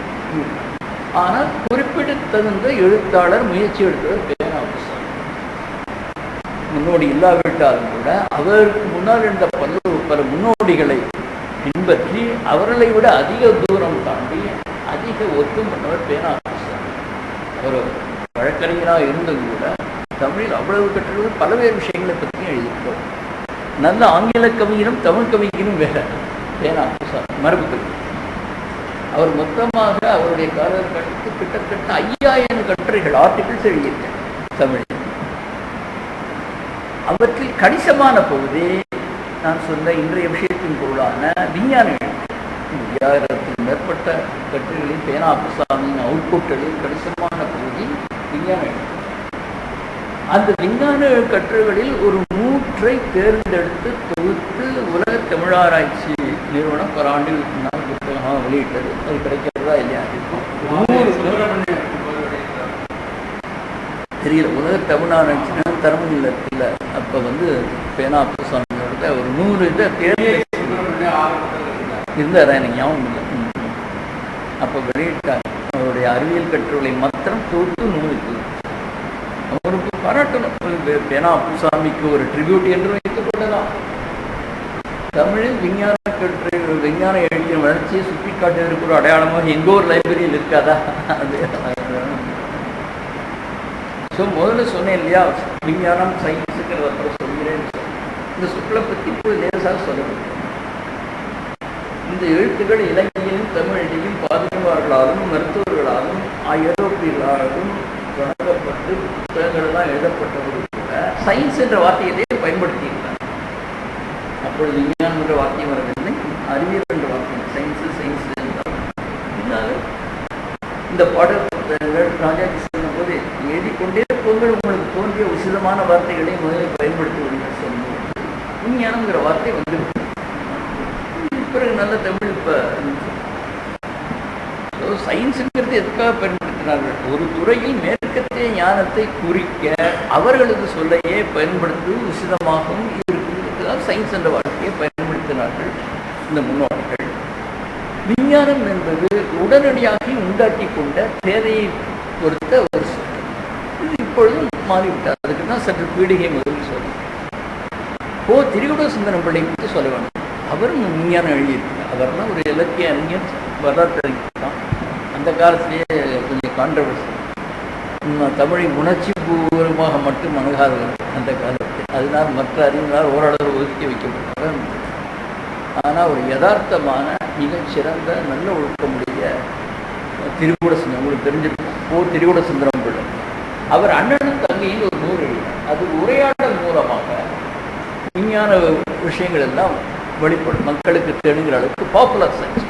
Speaker 1: ஆனால் குறிப்பிடத்தகுந்த எழுத்தாளர் முயற்சி எடுத்தவர் பேனா அப்புசாமி. முன்னோடி இல்லாவிட்டாலும் கூட அவருக்கு முன்னால் இருந்த பல முன்னோடிகளை பின்பற்றி அவர்களை விட அதிக தூரம் தாண்டி அதிக ஒத்தும் பண்ணவர் பேனா அப்புசாமி. ஒரு வழக்கறிஞராக இருந்தது கூட தமிழில் அவ்வளவு கட்டுறது பல்வேறு விஷயங்களை பற்றியும் எழுதியிருக்கோம். நல்ல ஆங்கில கவிஞரும் தமிழ் கவிஞரும் வேற. பேனா அப்புசாமி மரபு கவி. அவர் மொத்தமாக அவருடைய காலகட்டத்துக்கு கிட்டத்தட்ட 5000 கட்டுரைகள், ஆர்டிகிள்ஸ் எழுதியிருக்கார் தமிழில். அவற்றில் கணிசமான பகுதி நான் சொன்ன இன்றைய விஷயத்தின் பொருளான விஞ்ஞான எழுத்து. 5000க்கும் மேற்பட்ட கட்டுரைகளில் பேனா அப்புசாமியின் அவுட்புட்களில் கணிசமான பகுதி விஞ்ஞான எழுத்து. அந்த விஞ்ஞான கட்டுரைகளில் ஒரு 100ஐ தேர்ந்தெடுத்து தொகுத்து உலக தமிழாராய்ச்சி நிறுவனம் ஒரு ஆண்டில் புத்தகம் வெளியிட்டது. அது கிடைக்கிறதா இல்லையா தெரியல. உலக தமிழ்நாடு தரமும் இல்லை. அப்போ பேனா புசாமியோட ஒரு 100 இதை தேர்ந்தெடுத்து இருந்தார், எனக்கு ஞாபகம் இல்லை. அப்போ வெளியிட்டார். அவருடைய அறிவியல் கட்டுரைகளை மாத்திரம் தொகுத்து 100 அவருக்கு பாராட்டணும். பேனா புசாமிக்கு ஒரு ட்ரிபியூட் என்று வைத்துக் கொள்ளலாம். தமிழில் விஞ்ஞான கட்டுரை, விஞ்ஞான எழுதிய வளர்ச்சியை சுட்டி காட்டுவதற்கு ஒரு அடையாளமாக எங்கோ ஒரு லைப்ரரியில் இருக்காதா? அது ஸோ முதல்ல சொன்னேன் இல்லையா, விஞ்ஞானம் சயின்ஸுங்கிறத அப்புறம் சொல்கிறேன்னு இந்த சொற்களை பற்றி இப்போ லேசாக சொல்லணும். இந்த எழுத்துக்கள் இலங்கையிலும் தமிழிலையும் பாதிரிமார்களாலும் மருத்துவர்களாலும் ஐரோப்பியர்களாலும் தொடங்கப்பட்டு புத்தகங்கள்லாம் எழுதப்பட்டவர்கள் கூட சயின்ஸ் என்ற வார்த்தையிலேயே பயன்படுத்தியிருக்காங்க. அப்பொழுது விஞ்ஞானம் என்ற வார்த்தை வரவில்லை, அறிவியல் என்ற வார்த்தை, சயின்ஸ் என்றால் இந்த பாட புத்தகங்கள் ராஜாஜி சொல்லும் போது எழுதிக்கொண்டே போங்கள், உங்களுக்கு தோன்றிய உசிதமான வார்த்தைகளை முதலில் பயன்படுத்தி விடுங்கள் சொல்லுவோம். விஞ்ஞானம்ங்கிற வார்த்தை பிறகு நல்ல தமிழ். இப்போ சயின்ஸுங்கிறது எதுக்காக பயன்படுத்தினார்கள்? ஒரு துறையில் மேற்கத்திய ஞானத்தை குறிக்க அவர்களது சொல்லையே பயன்படுத்தி உசிதமாகவும் இருக்கிறதுக்காக சயின்ஸ் என்ற வார்த்தையை பயன்படுத்தினார்கள் இந்த முன்னோடிகள். விஞ்ஞானம் என்பது உடனடியாக உண்டாக்கி கொண்ட தேவையை பொறுத்த ஒரு சொல். இது இப்பொழுதும் மாறிவிட்டார். அதுக்கு தான் சற்று பீடிகை முதல் சொல்லும். திரிகுட சுந்தரம் பிள்ளை பற்றி சொல்ல வேண்டும். அவரும் விஞ்ஞானம் எழுதியிருக்கார். அவர்லாம் ஒரு இலக்கிய அறிஞர், வரலாற்று அறிஞர் தான். அந்த காலத்திலேயே கொஞ்சம் கான்ட்ரவர்சி, தமிழை உணர்ச்சி பூர்வமாக மட்டும் அணுகாதவர் அந்த காலத்தில். அதனால் மற்ற அறிஞர்களால் ஓரளவு ஒதுக்கி வைக்கப்பட்டார். ஆனால் ஒரு யதார்த்தமான மிகச்சிறந்த நல்ல ஒழுக்கமுடைய திரிகுட சுந்தரம் உங்களுக்கு தெரிஞ்சிருக்கும். திரிகுட சுந்தரம் பிள்ளை அவர் அண்ணனும் தங்கையில் ஒரு நூல் எழுதினார். அது உரையாடல் மூலமாக விஞ்ஞான விஷயங்கள் எல்லாம் வெளிப்படும், மக்களுக்கு தெரிகிற அளவுக்கு பாப்புலர் சயின்ஸ்.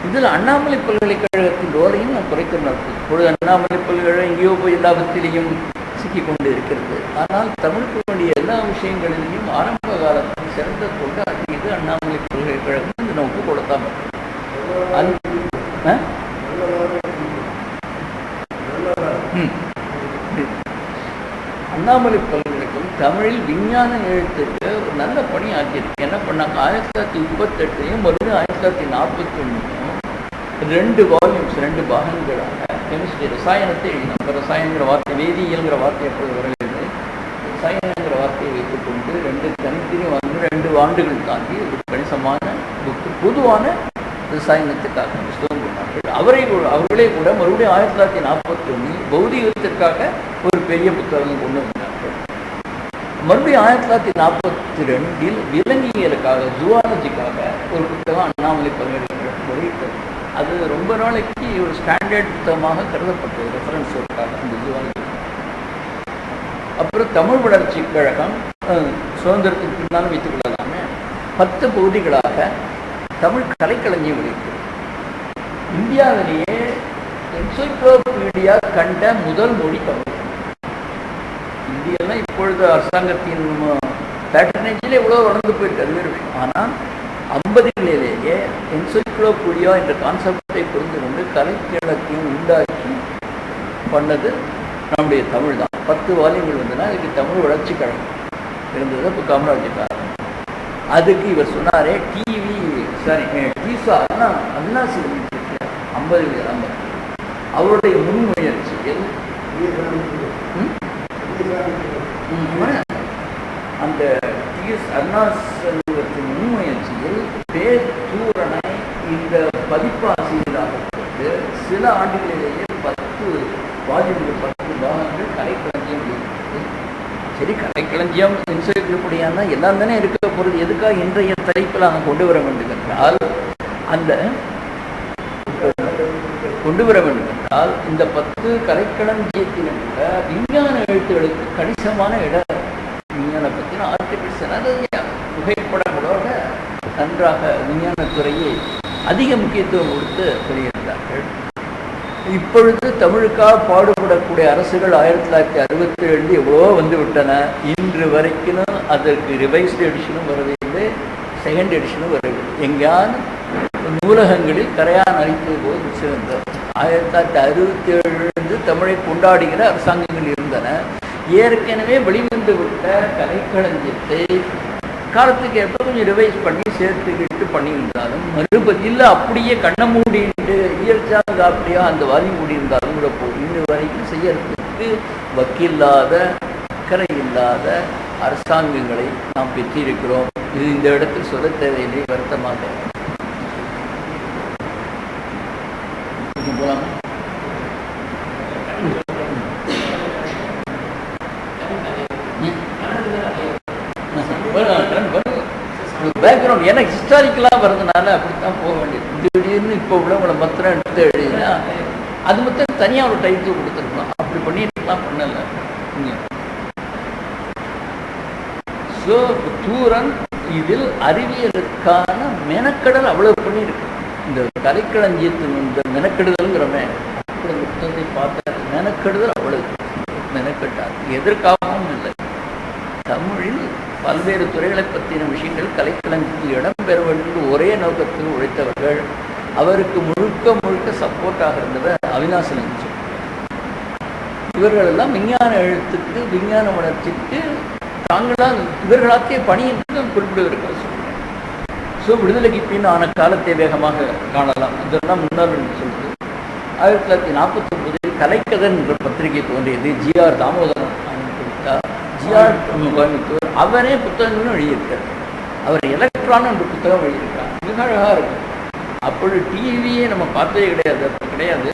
Speaker 1: இதில் அண்ணாமலை பல்கலைக்கழகத்தின் ரோலையும் நான் குறைக்க நடக்கும். இப்பொழுது அண்ணாமலை பல்கலைக்கழகம் எங்கேயோ போய் எல்லாவற்றிலையும் சிக்கிக் கொண்டு இருக்கிறது. ஆனால் தமிழுக்கு வேண்டிய எல்லா விஷயங்களிலையும் ஆரம்ப காலத்தில் சிறந்த கொண்டு அது அண்ணாமலை பல்கலைக்கழகம் இந்த நமக்கு கொடுத்தாங்க. அண்ணாமலை பல்கலைக்கழகம் தமிழில் விஞ்ஞான எழுத்துக்கு ஒரு நல்ல பணி ஆக்கியிருக்கு. என்ன பண்ணாங்க, 1938 மறுபடியும் 1941 2 வால்யூம்ஸ் 2 பாகங்களாக கெமிஸ்ட்ரி ரசாயனத்தை எழுதினாங்க. ரசாயனங்கிற வார்த்தை, வேதியியல்ங்கிற வார்த்தை எப்பொழுது வருகிறது, ரசாயனங்கிற வார்த்தையை வைத்துக்கொண்டு 2 தனித்தனி 2 ஆண்டுகள் தாண்டி ஒரு கணிசமான புக்கு பொதுவான ரசாயனத்துக்காக புத்தகம் கொண்டார்கள். அவர்களே கூட மறுபடியும் 1941 பௌதிகத்திற்காக ஒரு பெரிய புத்தகம் கொண்டு வந்தார்கள். மறுபடியும் 1942 விலங்கியலுக்காக, ஜுவாலஜிக்காக ஒரு புத்தகம் அண்ணாமலை பல்கலைக்கழகம் வெளியிட்டது. அது ரொம்ப நாளைக்கு ஒரு ஸ்டாண்டர்ட் புத்தகமாக கருதப்பட்டது, ரெஃபரன்ஸ் ஒர்க்காக அந்த ஜுவாலஜி. அப்புறம் தமிழ் வளர்ச்சி கழகம் சுதந்திரத்துக்கு பின்னாலும் வைத்துக் கொள்ளலாமே 10 பகுதிகளாக தமிழ் கலைக்களஞ்சியம் வெளியிட்டது. இந்தியாவிலேயே என்சைக்ளோபீடியா கண்ட முதல் மொழி தமிழ். இந்தியெல்லாம் இப்பொழுது அரசாங்கத்தின் பேட்டர்னேஜில் எவ்வளோ வளர்ந்து போயிருக்கு, அது வேறு விஷயம். ஆனால் 50களிலேயே என்சைக்ளோபீடியா என்ற கான்செப்டை புரிந்து கொண்டு கலைக்கிழக்கையும் உண்டாக்கி பண்ணது நம்முடைய தமிழ் தான். 10 வால்யங்கள் வந்ததுன்னா அதுக்கு தமிழ் வளர்ச்சி கழகம் இருந்தது. இப்போ காமராஜர் அதுக்கு இவர் சொன்னாரே அண்ணா சிறுமி 50 அவருடைய முன்முயற்சியில் அந்த அண்ணா செல்வத்தின் முன்முயற்சியில் பேரூரனை இந்த பதிப்பாசிரியராக கொண்டு சில ஆண்டுகளிலேயே 10 வால்யூம்கள் 10 பாகங்கள் கலைக்களஞ்சியம் இருக்கிறது. சரி, கலைக்களஞ்சியம் என்சைக்ளோபீடியானா எல்லாம் தானே இருக்க போகிறது, எதுக்காக இன்றைய தலைப்பில் நாங்கள் கொண்டு வர வேண்டும் என்றால் இந்த 10 கலைக்களஞ்சியத்தில் கூட விஞ்ஞான எழுத்துகளுக்கு கணிசமான இடம். விஞ்ஞான பற்றின ஆர்டிகிள்ஸ் புகைப்படங்களோட நன்றாக விஞ்ஞானத்துறையை அதிக முக்கியத்துவம் கொடுத்து வெளியிட்டார்கள். இப்பொழுது தமிழுக்காக பாடுபடக்கூடிய அரசுகள் 1967 எவ்வளவோ வந்து விட்டன. இன்று வரைக்கும் அதற்கு ரிவைஸ்டு எடிஷனும் வரவில்லை, செகண்ட் எடிஷனும் வருது. எங்கேயாவது நூலகங்களில் கரையான் அளித்தது போது சேர்ந்தார். 1967 தமிழை கொண்டாடுகிற அரசாங்கங்கள் இருந்தன. ஏற்கனவே வெளிவந்து விட்ட கலைக்களஞ்சியத்தை காலத்துக்கு ஏற்ப கொஞ்சம் ரிவைஸ் பண்ணி சேர்த்துக்கிட்டு பண்ணியிருந்தாலும் மறுபதியில் அப்படியே கண்ண மூடிட்டு இயற்கையாக அப்படியா அந்த வாதி மூடியிருந்தாலும் கூட இன்னும் வரைக்கும் செய்யறதுக்கு வக்கில்லாத அக்கறை இல்லாத அரசாங்கங்களை நாம் பெற்றிருக்கிறோம். இது இந்த இடத்தில் சொல்ல தேவையில்லை. வருத்தமாக போலாமா? பேக்ரவுண்ட் ஏன்னா ஹிஸ்டாரிக்கலாக வர்றதுனால அப்படித்தான் போக வேண்டியது. திடீர்னு இப்போ உள்ளவங்களை மாத்திரம் எடுத்து எழுதினா அது மொத்தம் தனியாக ஒரு டைட்டில் கொடுத்துருக்கணும். அப்படி பண்ணிட்டுலாம் பண்ணலை. ஸோ தூரன் இதில் அறிவியலுக்கான மெனக்கடல் அவ்வளவு பண்ணியிருக்கு. இந்த கலைக்களஞ்சியத்தின் இந்த மெனக்கெடுதல்ங்கிறமே அப்படி இந்த புத்தகத்தை பார்த்த மெனக்கெடுதல் அவ்வளவு மெனக்கெட்டார். எதற்காகவும் இல்லை. தமிழில் பல்வேறு துறைகளை பற்றின விஷயங்கள் கலைக்களஞ்சியத்தில் இடம்பெற வேண்டும் ஒரே நோக்கத்தில் உழைத்தவர்கள். அவருக்கு முழுக்க முழுக்க சப்போர்ட்டாக இருந்தவர் அவினாசி. இவர்களெல்லாம் விஞ்ஞான எழுத்துக்கு விஞ்ஞான வளர்ச்சிக்கு தாங்களால் இவர்களாக்கிய பணி என்று குறிப்பிடுவதற்கு சொல்கிறேன். ஸோ விடுதலைக்கு பின் ஆன காலத்தை வேகமாக காணலாம். இதெல்லாம் முன்னால் சொல்வது 1949 கலைக்கதன் என்ற பத்திரிகை தோன்றியது. ஜிஆர் தாமோதரன் கொடுத்தார். ஜிஆர் கோயம்புத்தூர் அவரே புத்தகங்களும் எழுதியிருக்கார். அவர் எலக்ட்ரான் என்ற புத்தகம் எழுதியிருக்கார். மிக அழகாக இருக்கும். அப்பொழுது டிவியே நம்ம பார்த்ததே கிடையாது. அப்போ கிடையாது.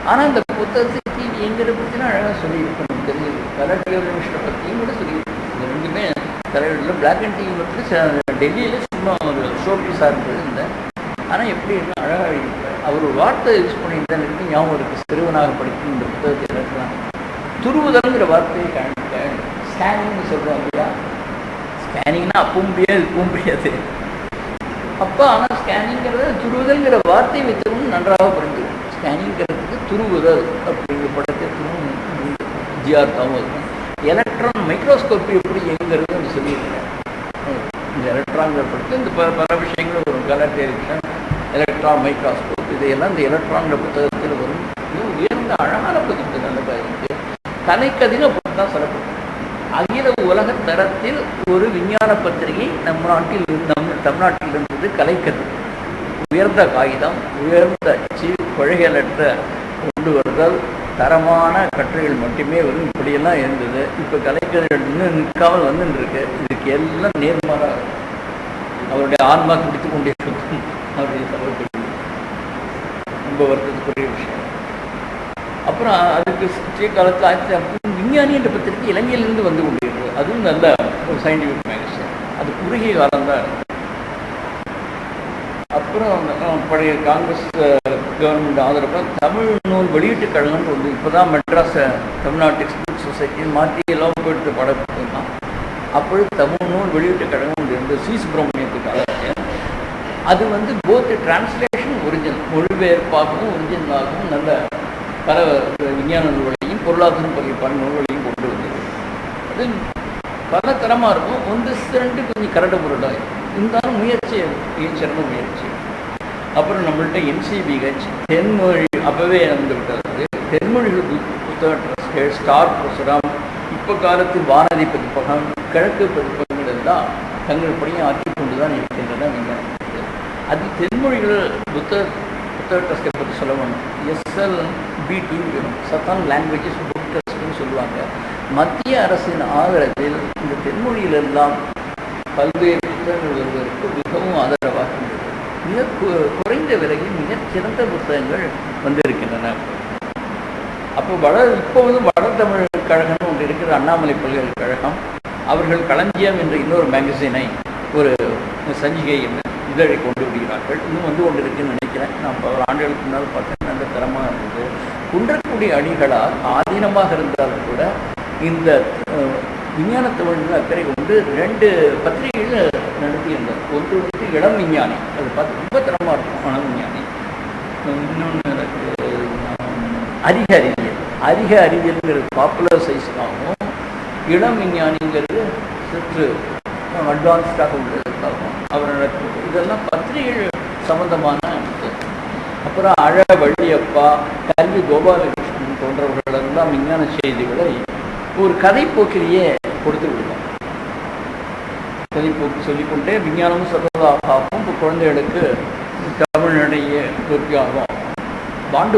Speaker 1: ஆனால் அந்த புத்தகத்தை டிவி எங்கிறத பற்றினா அழகாக சொல்லியிருக்கணும். தெரிஞ்சது கலர் டெலிவிஷனை பற்றியும் கூட சொல்லியிருக்கணும். இது ரெண்டுமே தலைவரில் பிளாக் அண்ட் டிவி பற்றி டெல்லியில் சும்மா ஒரு ஷோ பீஸாக இருந்தது இருந்தேன். ஆனால் எப்படி இருந்தால் அழகாக எழுதியிருப்பார். அவர் ஒரு வார்த்தை யூஸ் பண்ணியிருந்தேன் எனக்கு ஞாபகம் இருக்குது. சிறுவனாக படிக்கும் இந்த புத்தகத்தை இருக்கலாம். துருவுதல்ங்கிற வார்த்தையை காணிக்க ஸ்கேனிங்னு சொல்லுவாங்க இல்லையா? ஸ்கேனிங்னா அப்பவும் முடியாது இப்பவும் முடியாது. அப்போ ஆனால் ஸ்கேனிங்கிறத துருவுதல்ங்கிற வார்த்தையை வைத்தவங்க நன்றாக புரிஞ்சுக்கணும். ஸ்கேனிங்கிறதுக்கு துருவுதல் அப்படிங்கிற படத்தை ஜிஆர் தாமோதரன் எலக்ட்ரான் மைக்ரோஸ்கோப்பி எப்படி எங்கிறது சொல்லியிருக்கேன். இந்த எலக்ட்ரான்கிற படத்தில் இந்த பல விஷயங்களும் வரும். கலர் டெலிவிஷன், எலக்ட்ரான் மைக்ரோஸ்கோப் இதையெல்லாம் இந்த எலக்ட்ரான்கிற புத்தகத்தில் வரும். இது உயர்ந்த அழகான புத்தகத்தில் நல்ல கருத்து. கலைக்கதிக தான் சொல்லப்படும். அகில உலக தரத்தில் ஒரு விஞ்ஞான பத்திரிகை தமிழ்நாட்டில் இருந்தது கலைக்கதிர். உயர்ந்த காகிதம், உயர்ந்த அச்சு, கொள்கைகளற்ற கொண்டு வருதல், தரமான கட்டுரைகள் மட்டுமே வரும். இப்படியெல்லாம் இருந்தது. இப்போ கலைக்கதிர்கள் இன்னும் நிற்காமல் வந்துருக்கு. இதுக்கு எல்லாம் நேர்மாறாக அவருடைய ஆன்மா குடித்து கொண்டே இருக்கும். அவருடைய சபை ரொம்ப வருத்தத்துக்குரிய விஷயம். அப்புறம் அதுக்கு சிறிய காலத்தில் விஞ்ஞானி என்ற பத்திரிகை இலங்கையிலிருந்து வந்து கொண்டிருக்கிறது. அதுவும் நல்ல ஒரு சயின்டிஃபிக் மேகசின். அது குறுகிய காலம்தான். அப்புறம் பழைய காங்கிரஸ் கவர்மெண்ட் ஆதரவாக தமிழ் நூல் வெளியீட்டு கழகம்னு வந்து இப்போ தான் மெட்ராஸ் தமிழ்நாடு டெக்ஸ்ட் புக் சொசைட்டின்னு மாற்றி எல்லாம் போயிட்டு படம் தான். அப்பொழுது தமிழ் நூல் வெளியீட்டு கழகம் இருந்தது. சி சுப்பிரமணியத்துக்காக அது வந்து போத் டிரான்ஸ்லேஷன் ஒரிஜினல் மொழிபெயர்ப்பாகவும் ஒரிஜினலாகவும் நல்ல பல விஞ்ஞான நூல்களையும் பொருளாதாரம் பல நூல்களையும் கொண்டு வந்தது. அது பல தரமாக இருக்கும். ஒன்று ரெண்டு கொஞ்சம் கரடு முரடாக இருந்தாலும் முயற்சி சிறந்த முயற்சி. அப்புறம் நம்மள்கிட்ட NCBH தென்மொழி அப்போவே வந்து விட்டது. தென்மொழிகள் புத்தக ட்ரஸ்ட்கள், ஸ்டார் புரசுரம், இப்போ காலத்தில் வானதி பதிப்பகம், கிழக்கு பதிப்பகங்கள் எல்லாம் தங்கள் பணியை ஆக்கி கொண்டு தான் இருக்கின்றன விஞ்ஞானத்துக்கு. அது தென்மொழிகள் புத்தக ட்ரஸ்ட்டை பற்றி சொல்லணும். SLBT சத்தான் லாங்குவேஜஸ் புக் ட்ரஸ்ட்னு சொல்லுவாங்க. மத்திய அரசின் ஆதரவில் இந்த தென்மொழியிலெல்லாம் பல்வேறு புத்தகங்கள் வருவதற்கு மிகவும் ஆதரவாக இருந்தது. மிக குறைந்த விலையில் மிகச்சிறந்த புத்தகங்கள் வந்திருக்கின்றன. அப்போ இப்போது வட தமிழ் கழகம்னு ஒன்று இருக்கிற அண்ணாமலை பல்கலைக்கழகம் அவர்கள் களஞ்சியம் என்ற இன்னொரு மேகசினை ஒரு சஞ்சிகை இதழை கொண்டு விடுகிறார்கள். இன்னும் வந்து கொண்டு இருக்குன்னு நினைக்கிறேன். நான் பல ஆண்டுகளுக்கு முன்னால் பார்த்தேன். நல்ல தரமாக இருந்தது. குன்றக்குடி அடிகளால் ஆதீனமாக இருந்தாலும் கூட இந்த விஞ்ஞான தமிழ் அக்கறை கொண்டு 2 பத்திரிகைகள் நடத்தியிருந்தார். ஒன்று வந்து இளம் விஞ்ஞானி, அது பார்த்து ரொம்ப தரமாக இருக்கும். இளம் விஞ்ஞானி. இன்னொன்று அதிக அறிவியல்ங்கிறது பாப்புலர் சைஸ்க்காகவும், இளம் விஞ்ஞானிங்கிறது சற்று அட்வான்ஸ்டாக உள்ளதுக்காகவும் அவரோட இதெல்லாம் பத்திரிகைகள் சம்பந்தமான. அப்புறம் அழ வள்ளியப்பா, கல்வி கோபாலகிருஷ்ணன் போன்றவர்களெல்லாம் விஞ்ஞான செய்திகளை ஒரு கதைப்போக்கிலேயே கொடுத்து விடுவோம். கதைப்போக்கு சொல்லிக்கொண்டே விஞ்ஞானமும் சொல்றதாகவும் இப்போ குழந்தைகளுக்கு தமிழ்நடைய பூர்த்தியாகும். பாண்டு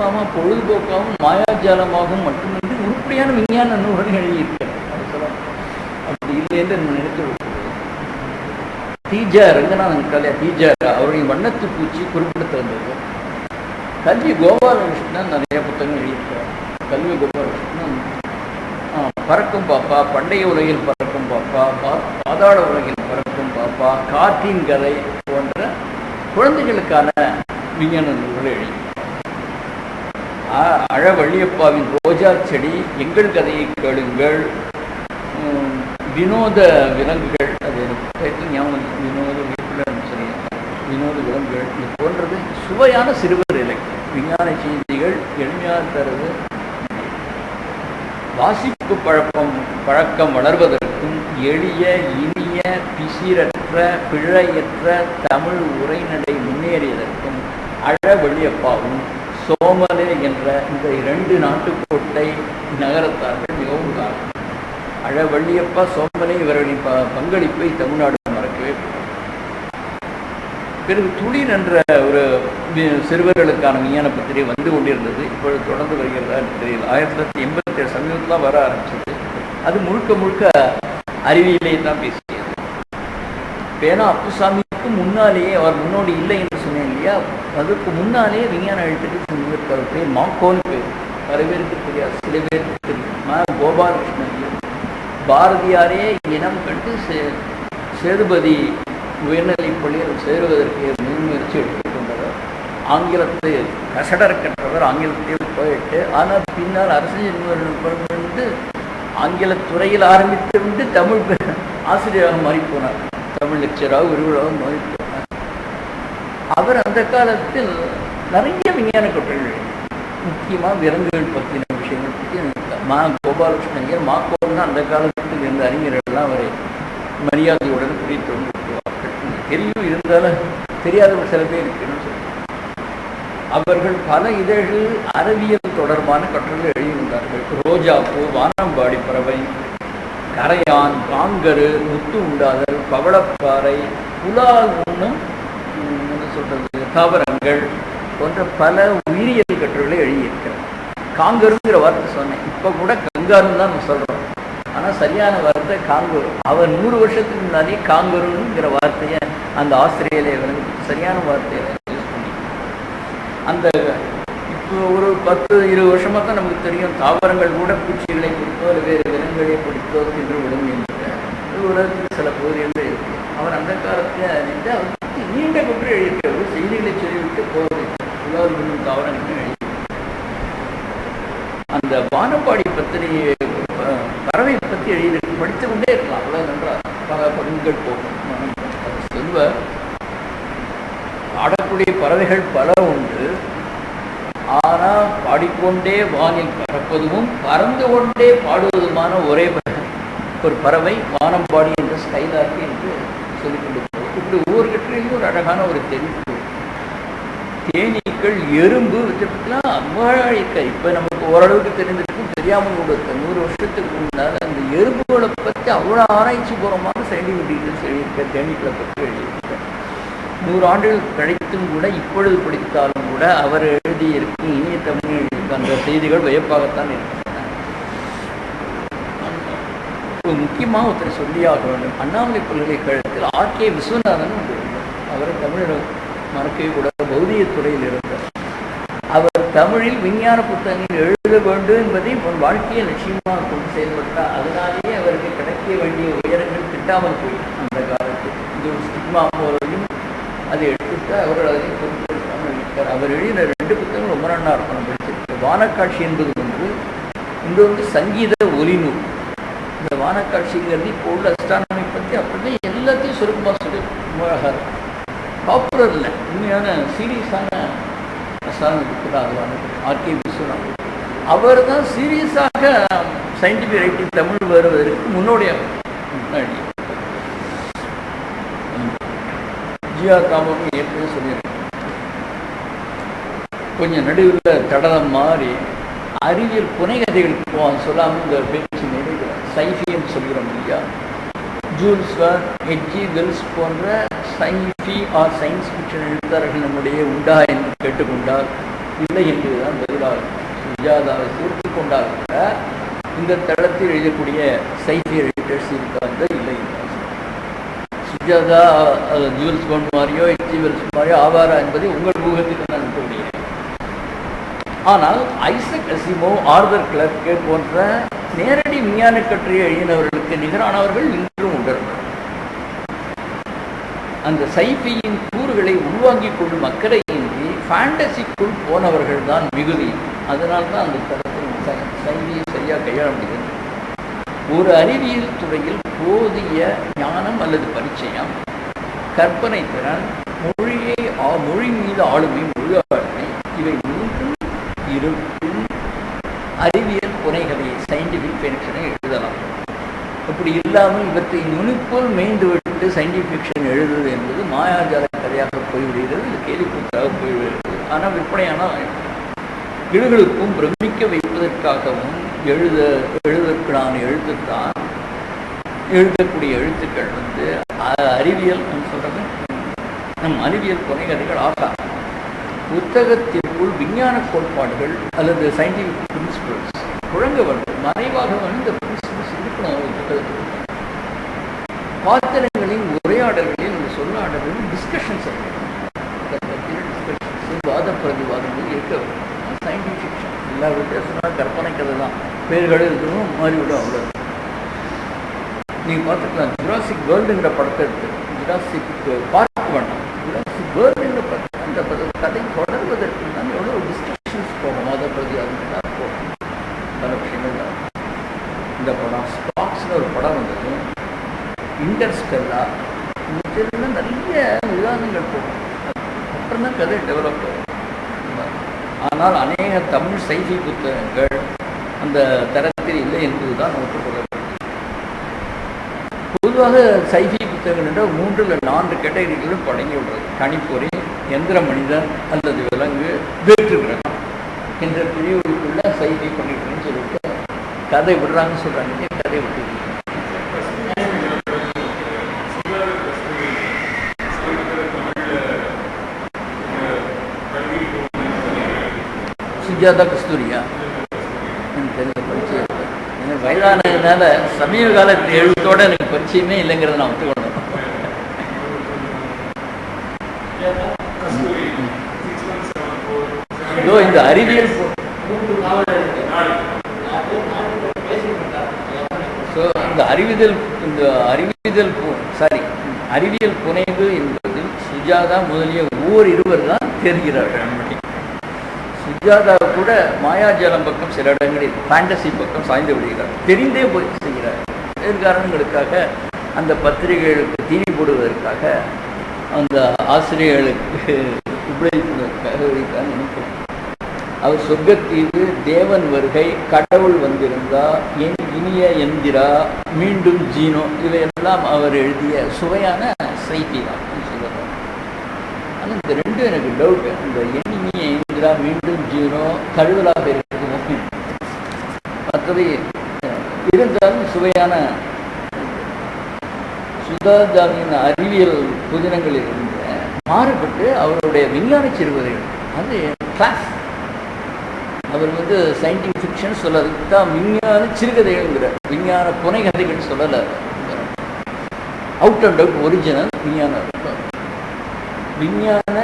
Speaker 1: மாமா பொழுதுபோக்காகவும் மாயாஜாலமாகவும் மட்டுமின்றி உருப்படியான விஞ்ஞான நூல்களை எழுதியிருக்கிறார். அப்படி இல்லை என்று நினைத்து தீஜா ரங்கநாதன் கலையா தீஜா அவருடைய வண்ணத்து பூச்சி குறிப்பிடத்தகுந்தது. கல்வி கோபாலகிருஷ்ணன் நிறைய புத்தகங்கள் எழுதியிருக்கிறார். கல்வி கோபாலகிருஷ்ணன் பறக்கும் பாப்பா, பண்டைய உலகில் பறக்கும் பாப்பா, பாதாள உலகில் பறக்கும் பாப்பா, காற்றின் கதை போன்ற குழந்தைகளுக்கான விஞ்ஞான நூல்களை எழுதி. அழ வள்ளியப்பாவின் ரோஜா செடி, எங்கள் கதையை கேளுங்கள், வினோத விலங்குகள், அது ஞாபகம் வினோத வினோத விலங்குகள், இது போன்றது சுவையான சிறுவர் இலக்கியம். விஞ்ஞான செய்திகள் எளிமையாக தருவது. வாசிப்பு பழக்கம் வளர்வதற்கும் எளிய இனிய பிசிரற்ற பிழையற்ற தமிழ் உரைநடை முன்னேறியதற்கும் அழ வள்ளியப்பாவும் சோமலே என்ற இந்த 2 நாட்டுக்கோட்டை நகரத்தார்கள் மிகவும் காரணம். அழ வள்ளியப்பா, சோமலே இவர்களின் பங்களிப்பை தமிழ்நாடு மறக்கவே. பிறகு துளிர் என்ற ஒரு சிறுவர்களுக்கான விஞ்ஞான பத்திரிகை வந்து கொண்டிருந்தது. இப்பொழுது தொடர்ந்து வருகிறதா தெரியல. 1987 சமீபத்தில் வர ஆரம்பிச்சது. அது முழுக்க அறிவியலே தான் பேசியது. பேனா அப்புசாமிக்கு முன்னாலேயே, அவர் முன்னோடி இல்லை என்று சொன்னேன் இல்லையா, அதுக்கு முன்னாலே விஞ்ஞான எழுத்துக்கு பேர் மாக்கோன்னு பேர். பல பேருக்கு தெரியாது, சில பேருக்கு தெரியும். கோபாலகிருஷ்ணன் பாரதியாரே இனம் கண்டு சேதுபதி உயர்நிலைப் பள்ளியில் சேருவதற்கு முன்முயற்சி எடுத்துக்கொண்டவர். ஆங்கிலத்தை கசடர கற்றவர், ஆங்கிலத்தில் போயிட்டு, ஆனால் பின்னால் அரசு வந்து ஆங்கிலத்துறையில் ஆரம்பித்து விட்டு தமிழ் ஆசிரியராக மாறிப்போனார். தமிழ் லெக்சராக விரிவுராக மாறிப்போனார். அவர் அந்த காலத்தில் நிறைய விஞ்ஞான கட்டுரைகள், முக்கியமாக விலங்குகள் பற்றின விஷயங்கள் பற்றி கோபாலகிருஷ்ணன் மாக்கோன்னா அந்த காலத்தில் இருந்த அறிஞர்கள்லாம் அவரை மரியாதையுடன் குறித்து தெரியும். இருந்தாலும் தெரியாத ஒரு சில பேர் இருக்குன்னு சொல்லி அவர்கள் பல இதழ்கள் அறிவியல் தொடர்பான கட்டுரைகள் எழுதியிருந்தார்கள். ரோஜாப்பூ, வானம்பாடி பறவை, கரையான், காங்கரு, முத்து உண்டாதல், பவளப்பாறை, புலால் உண்ணும் சொல்றது தாவரங்கள் போன்ற பல உயிரியல் கட்டுரைகளை எழுதியிருக்கிறார். காங்கருங்கிற வார்த்தை சொன்னேன், இப்போ கூட கங்காருன்னு தான் சொல்கிறோம், ஆனால் சரியான வார்த்தை காங்கரு. அவர் 100 வருஷத்துக்கு முன்னாடி காங்கருங்கிற வார்த்தையை அந்த ஆஸ்திரேலியாவில் சரியான வார்த்தையை யூஸ் பண்ணி, அந்த இப்போ ஒரு 10-20 வருஷமாக தான் நமக்கு தெரியும் தாவரங்கள் கூட பூச்சிகளை பிடித்தோ அல்லது வேறு விலங்குகளை பிடித்தோ தின்று விடும் என்று உலகத்துக்கு சில பகுதிகளில் இருக்கு. அவர் அந்த காலத்தில் அறிந்து அவர் நீண்ட கட்டுரை எழுதியிருக்கிறார். செய்திகளை சொல்லிவிட்டு போவது உலகம் விடும் தாவரங்கள் எழுதி. அந்த வானம்பாடி பத்திரிகை பறவை பற்றி எழுதி படித்து கொண்டே இருக்கலாம். அவ்வளோ நன்றாக பல பகுதிகள் போகும். செல்வர் பாடக்கூடிய பறவைகள் பல உண்டு. ஆனால் பாடிக்கொண்டே வானில் பறப்பதும் பறந்து கொண்டே பாடுவதுமான ஒரே ஒரு பறவை வானம்பாடி என்ற ஸ்கைலார்க்கு என்று சொல்லிக் கொண்டு போகும். இப்படி ஒவ்வொரு கட்டுரையிலும் ஒரு அழகான ஒரு தெரிவிப்பு. தேனீக்கள், எறும்பு பற்றிலாம் அம்மாழிக்க இப்போ நமக்கு ஓரளவுக்கு தெரிஞ்சிருக்கும், தெரியாமல் கூட 100 வருஷத்துக்கு முன்னால் அந்த எறும்புகளை பற்றி அவ்வளோ ஆராய்ச்சி பூர்வமான சயின்டிஃபிக் டீட்டெயில்ஸ் எழுதியிருக்க. தேனீக்களை பற்றி எழுதியிருக்க 100 ஆண்டுகள் கழித்தும் கூட இப்பொழுது படித்தாலும் கூட அவர் எழுதியிருக்கும் இனிய தமிழ் எழுதியிருக்க அந்த செய்திகள் வியப்பாகத்தான் இருக்கின்றன. முக்கியமாக ஒருத்தர் சொல்லியாக வேண்டும். அண்ணாமலை பல்கலைக்கழகத்தில் ஆர்.கே. விஸ்வநாதன் அவர் தமிழ் மறக்கவே கூட பௌதிகத்துறையில் இருந்தார். அவர் தமிழில் விஞ்ஞான புத்தகங்கள் எழுத வேண்டும் என்பதை வாழ்க்கையை லட்சியமாக கொண்டு செயல்பட்டார். அதனாலேயே அவருக்கு கிடைக்க வேண்டிய உயரங்கள் கிட்டாமல் போயிடும். அந்த காலத்தில் இது ஒரு ஸ்டிக்மா போலையும் அதை எடுத்துட்டு அவர்கள் அதை பொருட்படுத்தாமல் இருக்கிறார். அவர் எழுதின 2 புத்தகங்கள் ரொம்ப நல்லா இருக்கணும் படிச்சிருக்கு. வானக்காட்சி என்பது ஒன்று, இன்னொன்று சங்கீத ஒலிநூல். இந்த வானக்காட்சிங்கிறது இப்போ உள்ள அஸ்ட்ரானமி பற்றி அப்படியே எல்லாத்தையும் சுருக்கமாக சொல்லி அழகாக இருக்கும். பாப்புலர் இல்லை, உண்மையான சீரியஸான அஸ்ட்ரானமி தான் அதுவான ஆர்.கே. விஸ்வநாதன். அவர் தான் சீரியஸாக சயின்டிஃபிக் ரைட்டிங் தமிழ் வருவதற்கு முன்னோடியாக முன்னாடி சுஜாதாவும் ஏற்கனவே சொல்லியிருக்கேன். கொஞ்சம் நடுவில் தடலம் மாறி அறிவியல் புனைகதைகளுக்கு போவான் சொல்லாமல் இந்த பேச்சு நிறைய சைஃபின்னு சொல்கிறோம் இல்லையா. ஜூல்ஸ் வெர்ன், ஹெச்ஜி வெல்ஸ் போன்ற சைஃபி ஆர் சயின்ஸ் ஃபிக்ஷன் எழுத்தாளர்கள் நம்முடைய உண்டா என்று கேட்டுக்கொண்டால் இல்லை என்பதுதான் பதிலாக. சுஜாதாவை சேர்த்து கொண்டால் கூட இந்த தளத்தில் எழுதக்கூடிய சைஃபி ரைட்டர்ஸ் இருக்காங்க இல்லை. சுஜாதா ஜூல்ஸ் வெர்ன் மாதிரியோ ஹெச்ஜி வெல்ஸ் மாதிரியோ ஆவாரா என்பதை உங்கள் ஊகத்துக்கு நான் விட்டுவிடுகிறேன். ஆனால் ஐசக் அசிமோ, ஆர்தர் கிளர்க்கு போன்ற நேரடி விஞ்ஞான கட்டுரையை எழுதினவர்களுக்கு நிகரானவர்கள் இன்றும் உணர்வு. அந்த சைஃபியின் கூறுகளை உள்வாங்கிக் கொள்ளும் அக்கறையின்றி ஃபேண்டசிக்குள் போனவர்கள் தான் மிகுதி. அதனால்தான் அந்த தரத்தில் சைஃபியை சரியாக கையாள முடிகிறது. ஒரு அறிவியல் துறையில் போதிய ஞானம் அல்லது பரிச்சயம், கற்பனை திறன், மொழி மீது ஆளுமை, மொழி ஆளுமை இவை மூன்றும் இருக்கும் அறிவியல் புனைகதையை சயின்டிஃபிக் ஃபிக்ஷனை எழுதலாம். அப்படி இல்லாமல் இவற்றை நுணுப்போல் மேய்ந்து விட்டு சயின்டிஃபிக் ஃபிக்ஷன் எழுதுவது என்பது மாயாஜால கதையாக போய்விடுகிறது, இது கேலிக்கூத்தாக போய்விடுகிறது. ஆனால் விற்பனையான இழுகளுக்கும் பிரமிக்க வைப்பதற்காகவும் எழுதற்கான எழுத்துத்தான் எழுதக்கூடிய எழுத்துக்கள் அறிவியல் சொல்றது நம் அறிவியல் புனைகதைகள் ஆகாது. புத்தகத்திற்குள் விஞ்ஞான கோட்பாடுகள் அல்லது சயின்டிஃபிக் பிரின்சிபல்ஸ் புழங்க வேண்டும். மறைவாக இந்த பிரின்சிபல்ஸ் இருக்கணும். புத்தகத்தில் பாத்திரங்களின் உரையாடல்களில் இந்த சொல்லாடல்களில் டிஸ்கஷன்ஸ் வாத பிரதிவாதங்கள் இருக்க வேண்டும். சயின்டிஃபிக் ஃபிக்ஷன் எல்லா வித்தியாசமாக கற்பனை கதை தான், பேர்கள் இருக்கணும், மாறிவிடும். அவ்வளோ நீங்கள் பார்த்துக்கலாம். ஜுராசிக் வேர்ல்டுங்கிற படத்தை இருக்குது. ஜுராசிக் பார்க்க வேண்டாம், ஜுராசிக் வேர்ல்டுங்கிற படம் அந்த கதை தொடர்வதற்கு தான் எவ்வளோ டிஸ்கஷன்ஸ் போகும். வாத பிரதிவாதங்கள்லாம் போகும். பல விஷயங்கள் தான். இந்த படம் ஸ்பாக்ஸ்னு ஒரு படம் வந்தது, இன்டர்ஸ்டெல்லா, இதெல்லாம் நிறைய விவாதங்கள் போகும். அப்புறம் தான் கதை டெவலப் ஆகும். ஆனால் அநேக தமிழ் சைஃபி புத்தகங்கள் அந்த தரத்தில் இல்லை என்பது தான் ஒப்புக்கொள்ளப்படுகிறது. பொதுவாக சைஃபி புத்தகங்கள் என்ற 3 இல்லை 4 கேட்டகரிகளும் படங்கி விடுறது. கணிப்பொறி, எந்திர மனிதன் அல்லது விலங்கு, வேற்று கிரகம் என்ற பிரிவுக்குள்ள சைஃபி பண்ணிட்டுன்னு சொல்லிட்டு கதை விடுறாங்கன்னு சொல்கிறாங்க. கதை விட்டு சுஜாதா கஸ்தூரியா எனக்கு தெரிஞ்ச பரிச்சயம் இல்லை. எனக்கு வயதானதுனால சமீப காலத்து எழுத்தோடு எனக்கு பரிச்சயமே இல்லைங்கிறத நான் ஒத்துக்கொண்டேன். இதோ இந்த அறிவியல் அறிவியல் புனைவு என்பதில் சுஜாதா முதலிய இருவர் தான் தெரிகிறார்கள். சுஜாதா கூட மாயாஜாலம் பக்கம் சில இடங்களில் ஃபேண்டசி பக்கம் சாய்ந்து விடுகிறார். தெரிந்தே போய் செய்கிறார். வேறு காரணங்களுக்காக அந்த பத்திரிகைகளுக்கு தீனி போடுவதற்காக, அந்த ஆசிரியர்களுக்கு உபயோகிப்பதற்காக நினைக்கிறேன். அவர் சொர்க்கத்தீவு, தேவன் வருகை, கடவுள் வந்திருந்தா, என் இனிய எந்திரா, மீண்டும் ஜீனோ, இவையெல்லாம் அவர் எழுதிய சுவையான சைஃபி தான் சொல்லுவாங்க. ஆனால் இந்த ரெண்டும் எனக்கு டவுட்டு. இந்த என் இனிய எந்திரா, மீண்டும் ஜீனோ தழுவலாக இருக்குது. மற்றவை இருந்தாலும் சுவையான சுஜாதாவின் அறிவியல் புதினங்களில் இருந்த மாறுபட்டு அவருடைய விஞ்ஞான சிறுகதைகள் அது கிளாஸ். அவர் சயின்டிஃபிக் ஃபிக்ஷன் சொல்லதுக்கு தான் விஞ்ஞான சிறுகதைகள்ங்கிற விஞ்ஞான புனைகதைகள் சொல்லலை. அவுட் அண்ட் அவுட் ஒரிஜினல் விஞ்ஞான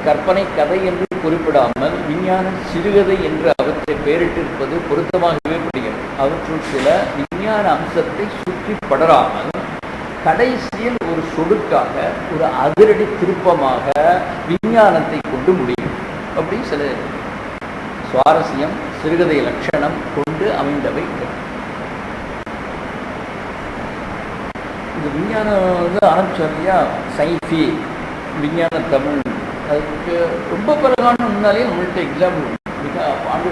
Speaker 1: கற்பனை கதை என்று குறிப்பிடாமல் விஞ்ஞான சிறுகதை என்று அவற்றை பெயரிட்டிருப்பது பொருத்தமாகவே படுகிறது. அவற்றுள் சில விஞ்ஞான அம்சத்தை சுற்றி படராமல் கடைசியில் ஒரு சொடுக்காக, ஒரு அதிரடி திருப்பமாக விஞ்ஞானத்தை கொண்டு முடியும். அப்படி சில சுவாரஸ்யம் சிறுகதை லட்சணம் கொண்டு அமைந்தவை. இந்த விஞ்ஞானம் ஆரம்பிச்சோம்லையா, சைஃபி விஞ்ஞான தமிழ், அதுக்கு ரொம்ப பலகாலம் முன்னாலே நம்மள்கிட்ட எக்ஸாம்பிள் மிக ஆண்டு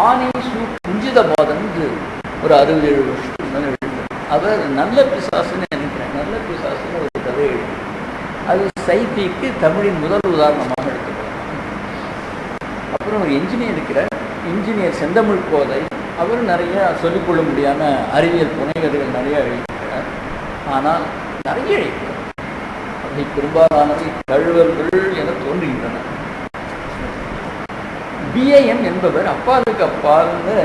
Speaker 1: ஆனேசு குஞ்சிதபாதன் ஒரு 60-70 வருஷத்துக்கு முன்னாடி எழுதுறார். அவர் நல்ல பிசாசுன்னு நினைக்கிறேன். நல்ல பிசாசுன்னு ஒரு கதை எழுதி அது சைத்திக்கு தமிழின் முதல் உதாரணமாக எடுத்துக்கலாம். அப்புறம் ஒரு என்ஜினியர் இருக்கிறார், இன்ஜினியர் செந்தமிழ் கோதை. அவர் நிறைய சொல்லிக்கொள்ள முடியாத அறிவியல் புனைகதைகள் நிறைய எழுதியிருக்கிறார். ஆனால் நிறைய எழுதியிருக்கிறார். அதை பெரும்பாலானவை தழுவல்கள் என தோன்றுகின்றன. பிஏஎம் என்பவர் அப்பாலுக்கு அப்பால்னு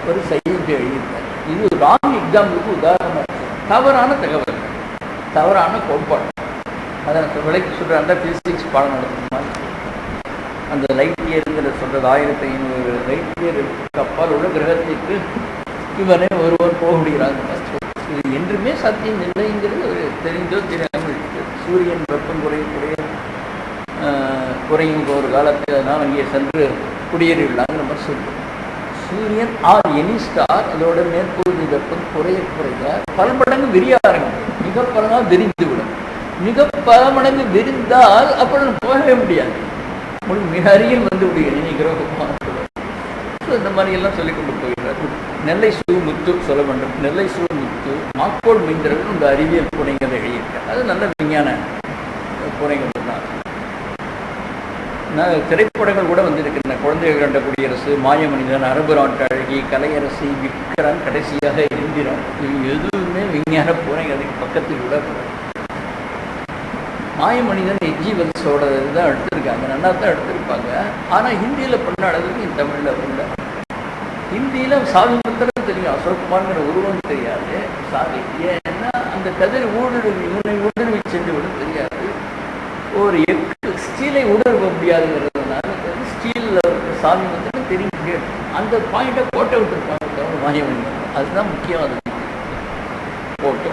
Speaker 1: ஒரு செய்தி எழுதியிருக்கார். இது ராங் எக்ஸாம்பிளுக்கு உதாரணமாக தவறான தகவல், தவறான கோட்பாடு. அதை விலைக்கு சொல்கிறேன். அந்த பிசிக்ஸ் பாடம் நடத்துமா அந்த லைட் இயருங்கிற சொல்கிறது 1500 லைட் இயருக்கு அப்பால் உள்ள கிரகத்திற்கு இவனே ஒருவர் போக முடிகிறாங்க. இது என்றுமே சாத்தியம் இல்லைங்கிறது ஒரு தெரிஞ்சோ தெரியாமல் இருக்குது. சூரியன் வெப்பம் குறையும் ஒரு காலத்தில் அதனால் அங்கே சென்று குடியேறிவிடலாங்கிற மாதிரி சொல்லுவோம். சூரியன் ஆர் எனி ஸ்டார் அதோட மேற்பகுதி வெப்பம் குறைய பல மடங்கு விரிய ஆரம்பிக்கும். மிக பலமாக விரிந்து விடும். மிக பல மடங்கு விரிந்தால் அப்படி போகவே முடியாது. மிக அருகில் வந்து விடுகிறேன். இந்த மாதிரி எல்லாம் சொல்லிக் கொண்டு போகிறார். நெல்லை சு முத்து சொல்ல வேண்டும். நெல்லை சு முத்து மாக்கோள் மைந்தர்கள் இந்த அறிவியல் புனைகளை எழுதியிருக்கார். அது நல்ல விஞ்ஞான புனைகள் தான். திரைப்படங்கள் கூட வந்திருக்கின்றன. குழந்தைகள் கண்ட குடியரசு, மாயமனிதன், அரபு நாட்டு அழகி, கலையரசி, விக்ரம், கடைசியாக எந்திரம். இது எதுவுமே விஞ்ஞான புனைகளுக்கு பக்கத்தில் கூட மாயமனிதன் எஜ்ஜி வல்ஸோட தான் எடுத்திருக்காங்க. நல்லா தான் எடுத்திருப்பாங்க. ஆனால் ஹிந்தியில் பண்ண அளவுக்கு தமிழில் இல்லை. ஹிந்தியில் சாவி மாத்திரம் தெரியும், அசோக்குமார்ங்கிற உருவம் தெரியாது. சாவி ஏன்னா அந்த கதிர் இவனை ஊடுருவி சென்று விட தெரியாது. ஒரு ஸ்டீலை ஊடுருவ முடியாதுங்கிறதுனால ஸ்டீலில் சாவி மாத்திரம் தெரிய முடியாது. அந்த பாயிண்டை கோட்டை விட்டுருப்பாங்க தவிர மாயமனிதன். அதுதான் முக்கியம். போட்டோ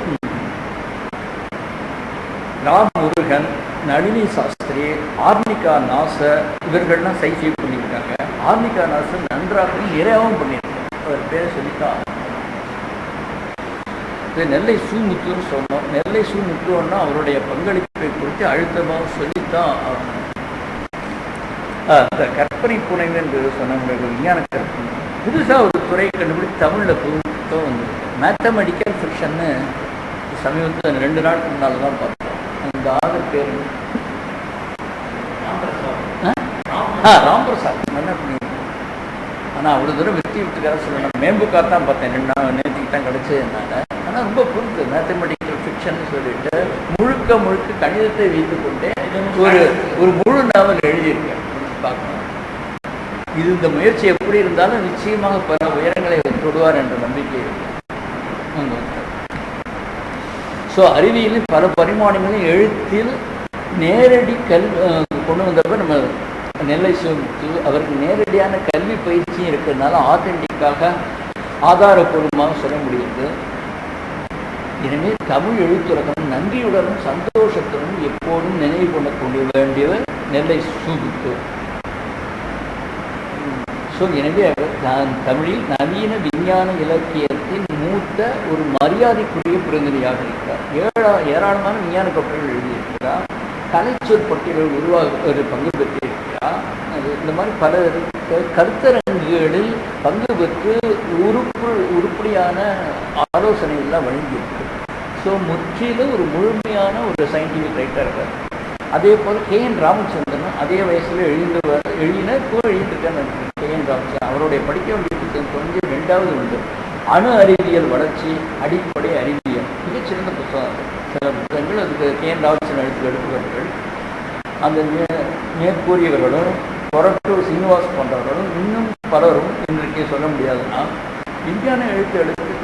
Speaker 1: ராம் முருகன், நளினி சாஸ்திரி, ஆர்னிகா நாசர் இவர்கள்லாம் சைஃபை பண்ணியிருக்காங்க. ஆர்னிகா நாசர் நன்றாக நிறையாவும் பண்ணியிருக்காங்க. அவர் பேரை சொல்லித்தான். நெல்லை சு முத்துன்னு சொன்னோம். நெல்லை சு முத்துன்னா அவருடைய பங்களிப்பை குறித்து அழுத்தமாக சொல்லித்தான். கற்பனை புனைவு என்று சொன்ன விஞ்ஞான கற்பனை புதுசாக ஒரு துறை கண்டுபிடிச்சு தமிழில் புதுசாக வந்துருக்கு. மேத்தமெட்டிக்கல் ஃபிக்ஷன்னு சமீபத்தில் 2 நாளுக்கு முன்னால் தான் பார்த்தோம். அந்த ஆதர் பேர் ராம்பிரசாத். என்ன பண்ணியிருக்கோம். ஆனால் அவ்வளோ தூரம் வெற்றி விட்டுக்கார சொல்லணும். மேம்புக்காக தான் பார்த்தேன். 2 நாள் நேற்றுக்கு தான் கிடச்சி என்னால். ஆனால் ரொம்ப பொறுத்து மேத்தமெட்டிக்கல் ஃபிக்ஷன் சொல்லிட்டு முழுக்க கணிதத்தை வைத்து கொண்டே ஒரு முழு நாவல் எழுதியிருக்கேன். பார்க்கணும். இது இந்த முயற்சி எப்படி இருந்தாலும் நிச்சயமாக பல உயரங்களை தொடுவார் என்ற நம்பிக்கை இருக்கு. ஸோ அறிவியலில் பல பரிமாணங்களும் எழுத்தில் நேரடி கொண்டு வந்தப்ப நம்ம நெல்லை சுமுத்து அவருக்கு நேரடியான கல்வி பயிற்சியும் இருக்கிறதுனால ஆத்தென்டிக்காக ஆதாரப்பூர்வமாக சொல்ல முடியுது. எனவே தமிழ் எழுத்துலகம் நன்றியுடனும் சந்தோஷத்துடனும் எப்போதும் நினைவு கொள்ள வேண்டியவர் நெல்லை சுமுத்து. ஸோ எனவே அவர் தமிழில் நவீன விஞ்ஞான இலக்கியத்தின் மூத்த ஒரு மரியாதைக்குரிய பிரதிநிதியாக இருக்கிறார். ஏராளமான விஞ்ஞான கட்டுரைகள் எழுதியிருக்கிறார். கலைச்சொல் பட்டியல்கள் உருவாக பங்கு பெற்றிருக்கிறார். இந்த மாதிரி பல கருத்தரங்குகளில் பங்கு பெற்று உருப்படியான ஆலோசனைகள்லாம் வழங்கியிருக்கு. ஸோ முற்றிலும் ஒரு முழுமையான ஒரு சயின்டிஃபிக் ரைட்டர் இருக்கார். அதே போல் KN ராமச்சந்திரன் அதே வயசில் எழுதின இப்போ எழுதியிருக்கான்னு KN ராமச்சந்திரன். அவருடைய படிக்க வேண்டிய புத்தகம் கொஞ்சம் 2வது உண்டு. அணு அறிவியல் வளர்ச்சி அடிப்படை அறிவியல் மிகச்சிறந்த புத்தகம். சில புத்தகங்கள் அதுக்கு KN ராமச்சந்திரன் எடுத்துக்காட்டுகள். அந்த மேற்கூறியவர்களும் கொரட்டூர் சீனிவாஸ் போன்றவர்களும் இன்னும் பலரும் இன்றைக்கு சொல்ல முடியாதுன்னா விஞ்ஞான எழுத்து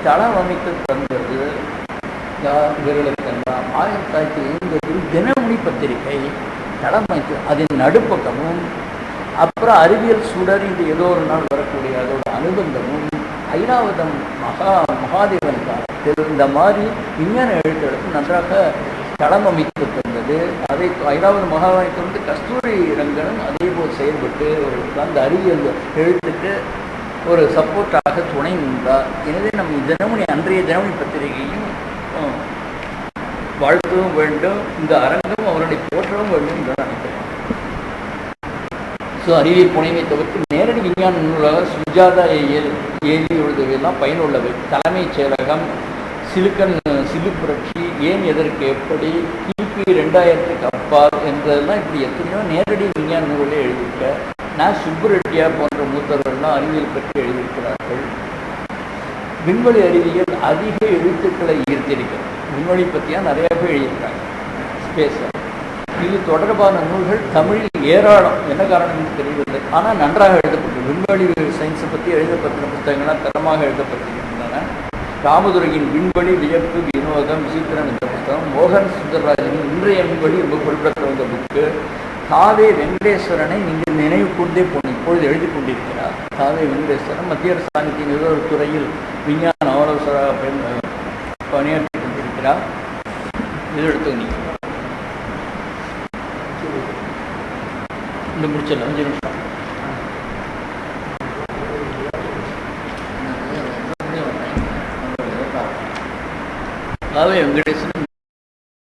Speaker 1: தளம் அமைத்து தந்தது இவர்களுக்கெல்லாம் 1950 தினமணி பத்திரிகை தளம் அமைத்து அதன் நடுப்பக்கமும் அப்புறம் அறிவியல் சுடர் இது ஏதோ ஒரு நாள் வரக்கூடிய அதோட அனுபந்தமும் ஐராவதம் மகாதேவன் காலத்தில் இந்த மாதிரி விஞ்ஞான எழுத்து நன்றாக தளம் அமைத்து தந்தது. அதை ஐராவத மகாதேவன் கஸ்தூரி ரங்கனும் அதே போல் செயல்பட்டு அந்த அறிவியல் எழுத்துக்கு ஒரு சப்போர்ட்டாக துணை நின்றார். எனவே நம்ம தினமணி அன்றைய தினமணி பத்திரிகையும் வாழ்த்தவும் வேண்டும், இந்த அரங்கம் அவருடைய போற்றவும் வேண்டும் என்று நினைக்கிறேன். ஸோ அறிவியல் புனைமை தவிர்த்து நேரடி விஞ்ஞான நூலாக சுஜாதா ஏலி எழுதுவையெல்லாம் பயனுள்ளவை. தலைமைச் செயலகம், சிலு புரட்சி, ஏன் எதற்கு எப்படி, கிபி 2000க்கு அப்பால் என்றதெல்லாம் இப்படி எத்தனையோ நேரடி விஞ்ஞான நூல்களை எழுதியிருக்க. நான் சுப்புரெட்டியா போன்ற மூத்தவர்கள்லாம் அறிவியல் பற்றி எழுதியிருக்கிறார்கள். விண்வெளி அறிவியல் அதிக எழுத்துக்களை ஈர்த்திருக்கிறது. விண்வெளி பற்றியா நிறையா பேர் எழுதியிருக்காங்க. ஸ்பேஸ் இது தொடர்பான நூல்கள் தமிழில் ஏராளம். என்ன காரணம் தெரியவில்லை. ஆனால் நன்றாக எழுதப்பட்டு விண்வெளி சயின்ஸை பற்றி எழுதப்பட்ட புத்தகங்கள்லாம் தரமாக எழுதப்பட்டிருக்கின்றன. ராமதுரையின் விண்வெளி வியப்பு வினோதம் விசித்திரம் என்ற புத்தகம், மோகன் சுந்தரராஜனின் இன்றைய விண்வெளி ரொம்ப குறிப்பிடத்தக்க வந்த புக்கு, தாவே வெங்கடேஸ்வரனை நீங்கள் நினைவு கூர்ந்தே இப்பொழுது எழுதி கொண்டிருக்கிறார். தாவே வெங்கடேஸ்வரன் மத்திய அரசாங்கத்தின் ஏதோ ஒரு துறையில் விஞ்ஞான ஆலோசகராக பணியாற்றி கொண்டிருக்கிறார். இது எடுத்து நீங்கள் இந்த முடிச்சல 5 நிமிஷம். தாவே வெங்கடேஸ்வரன்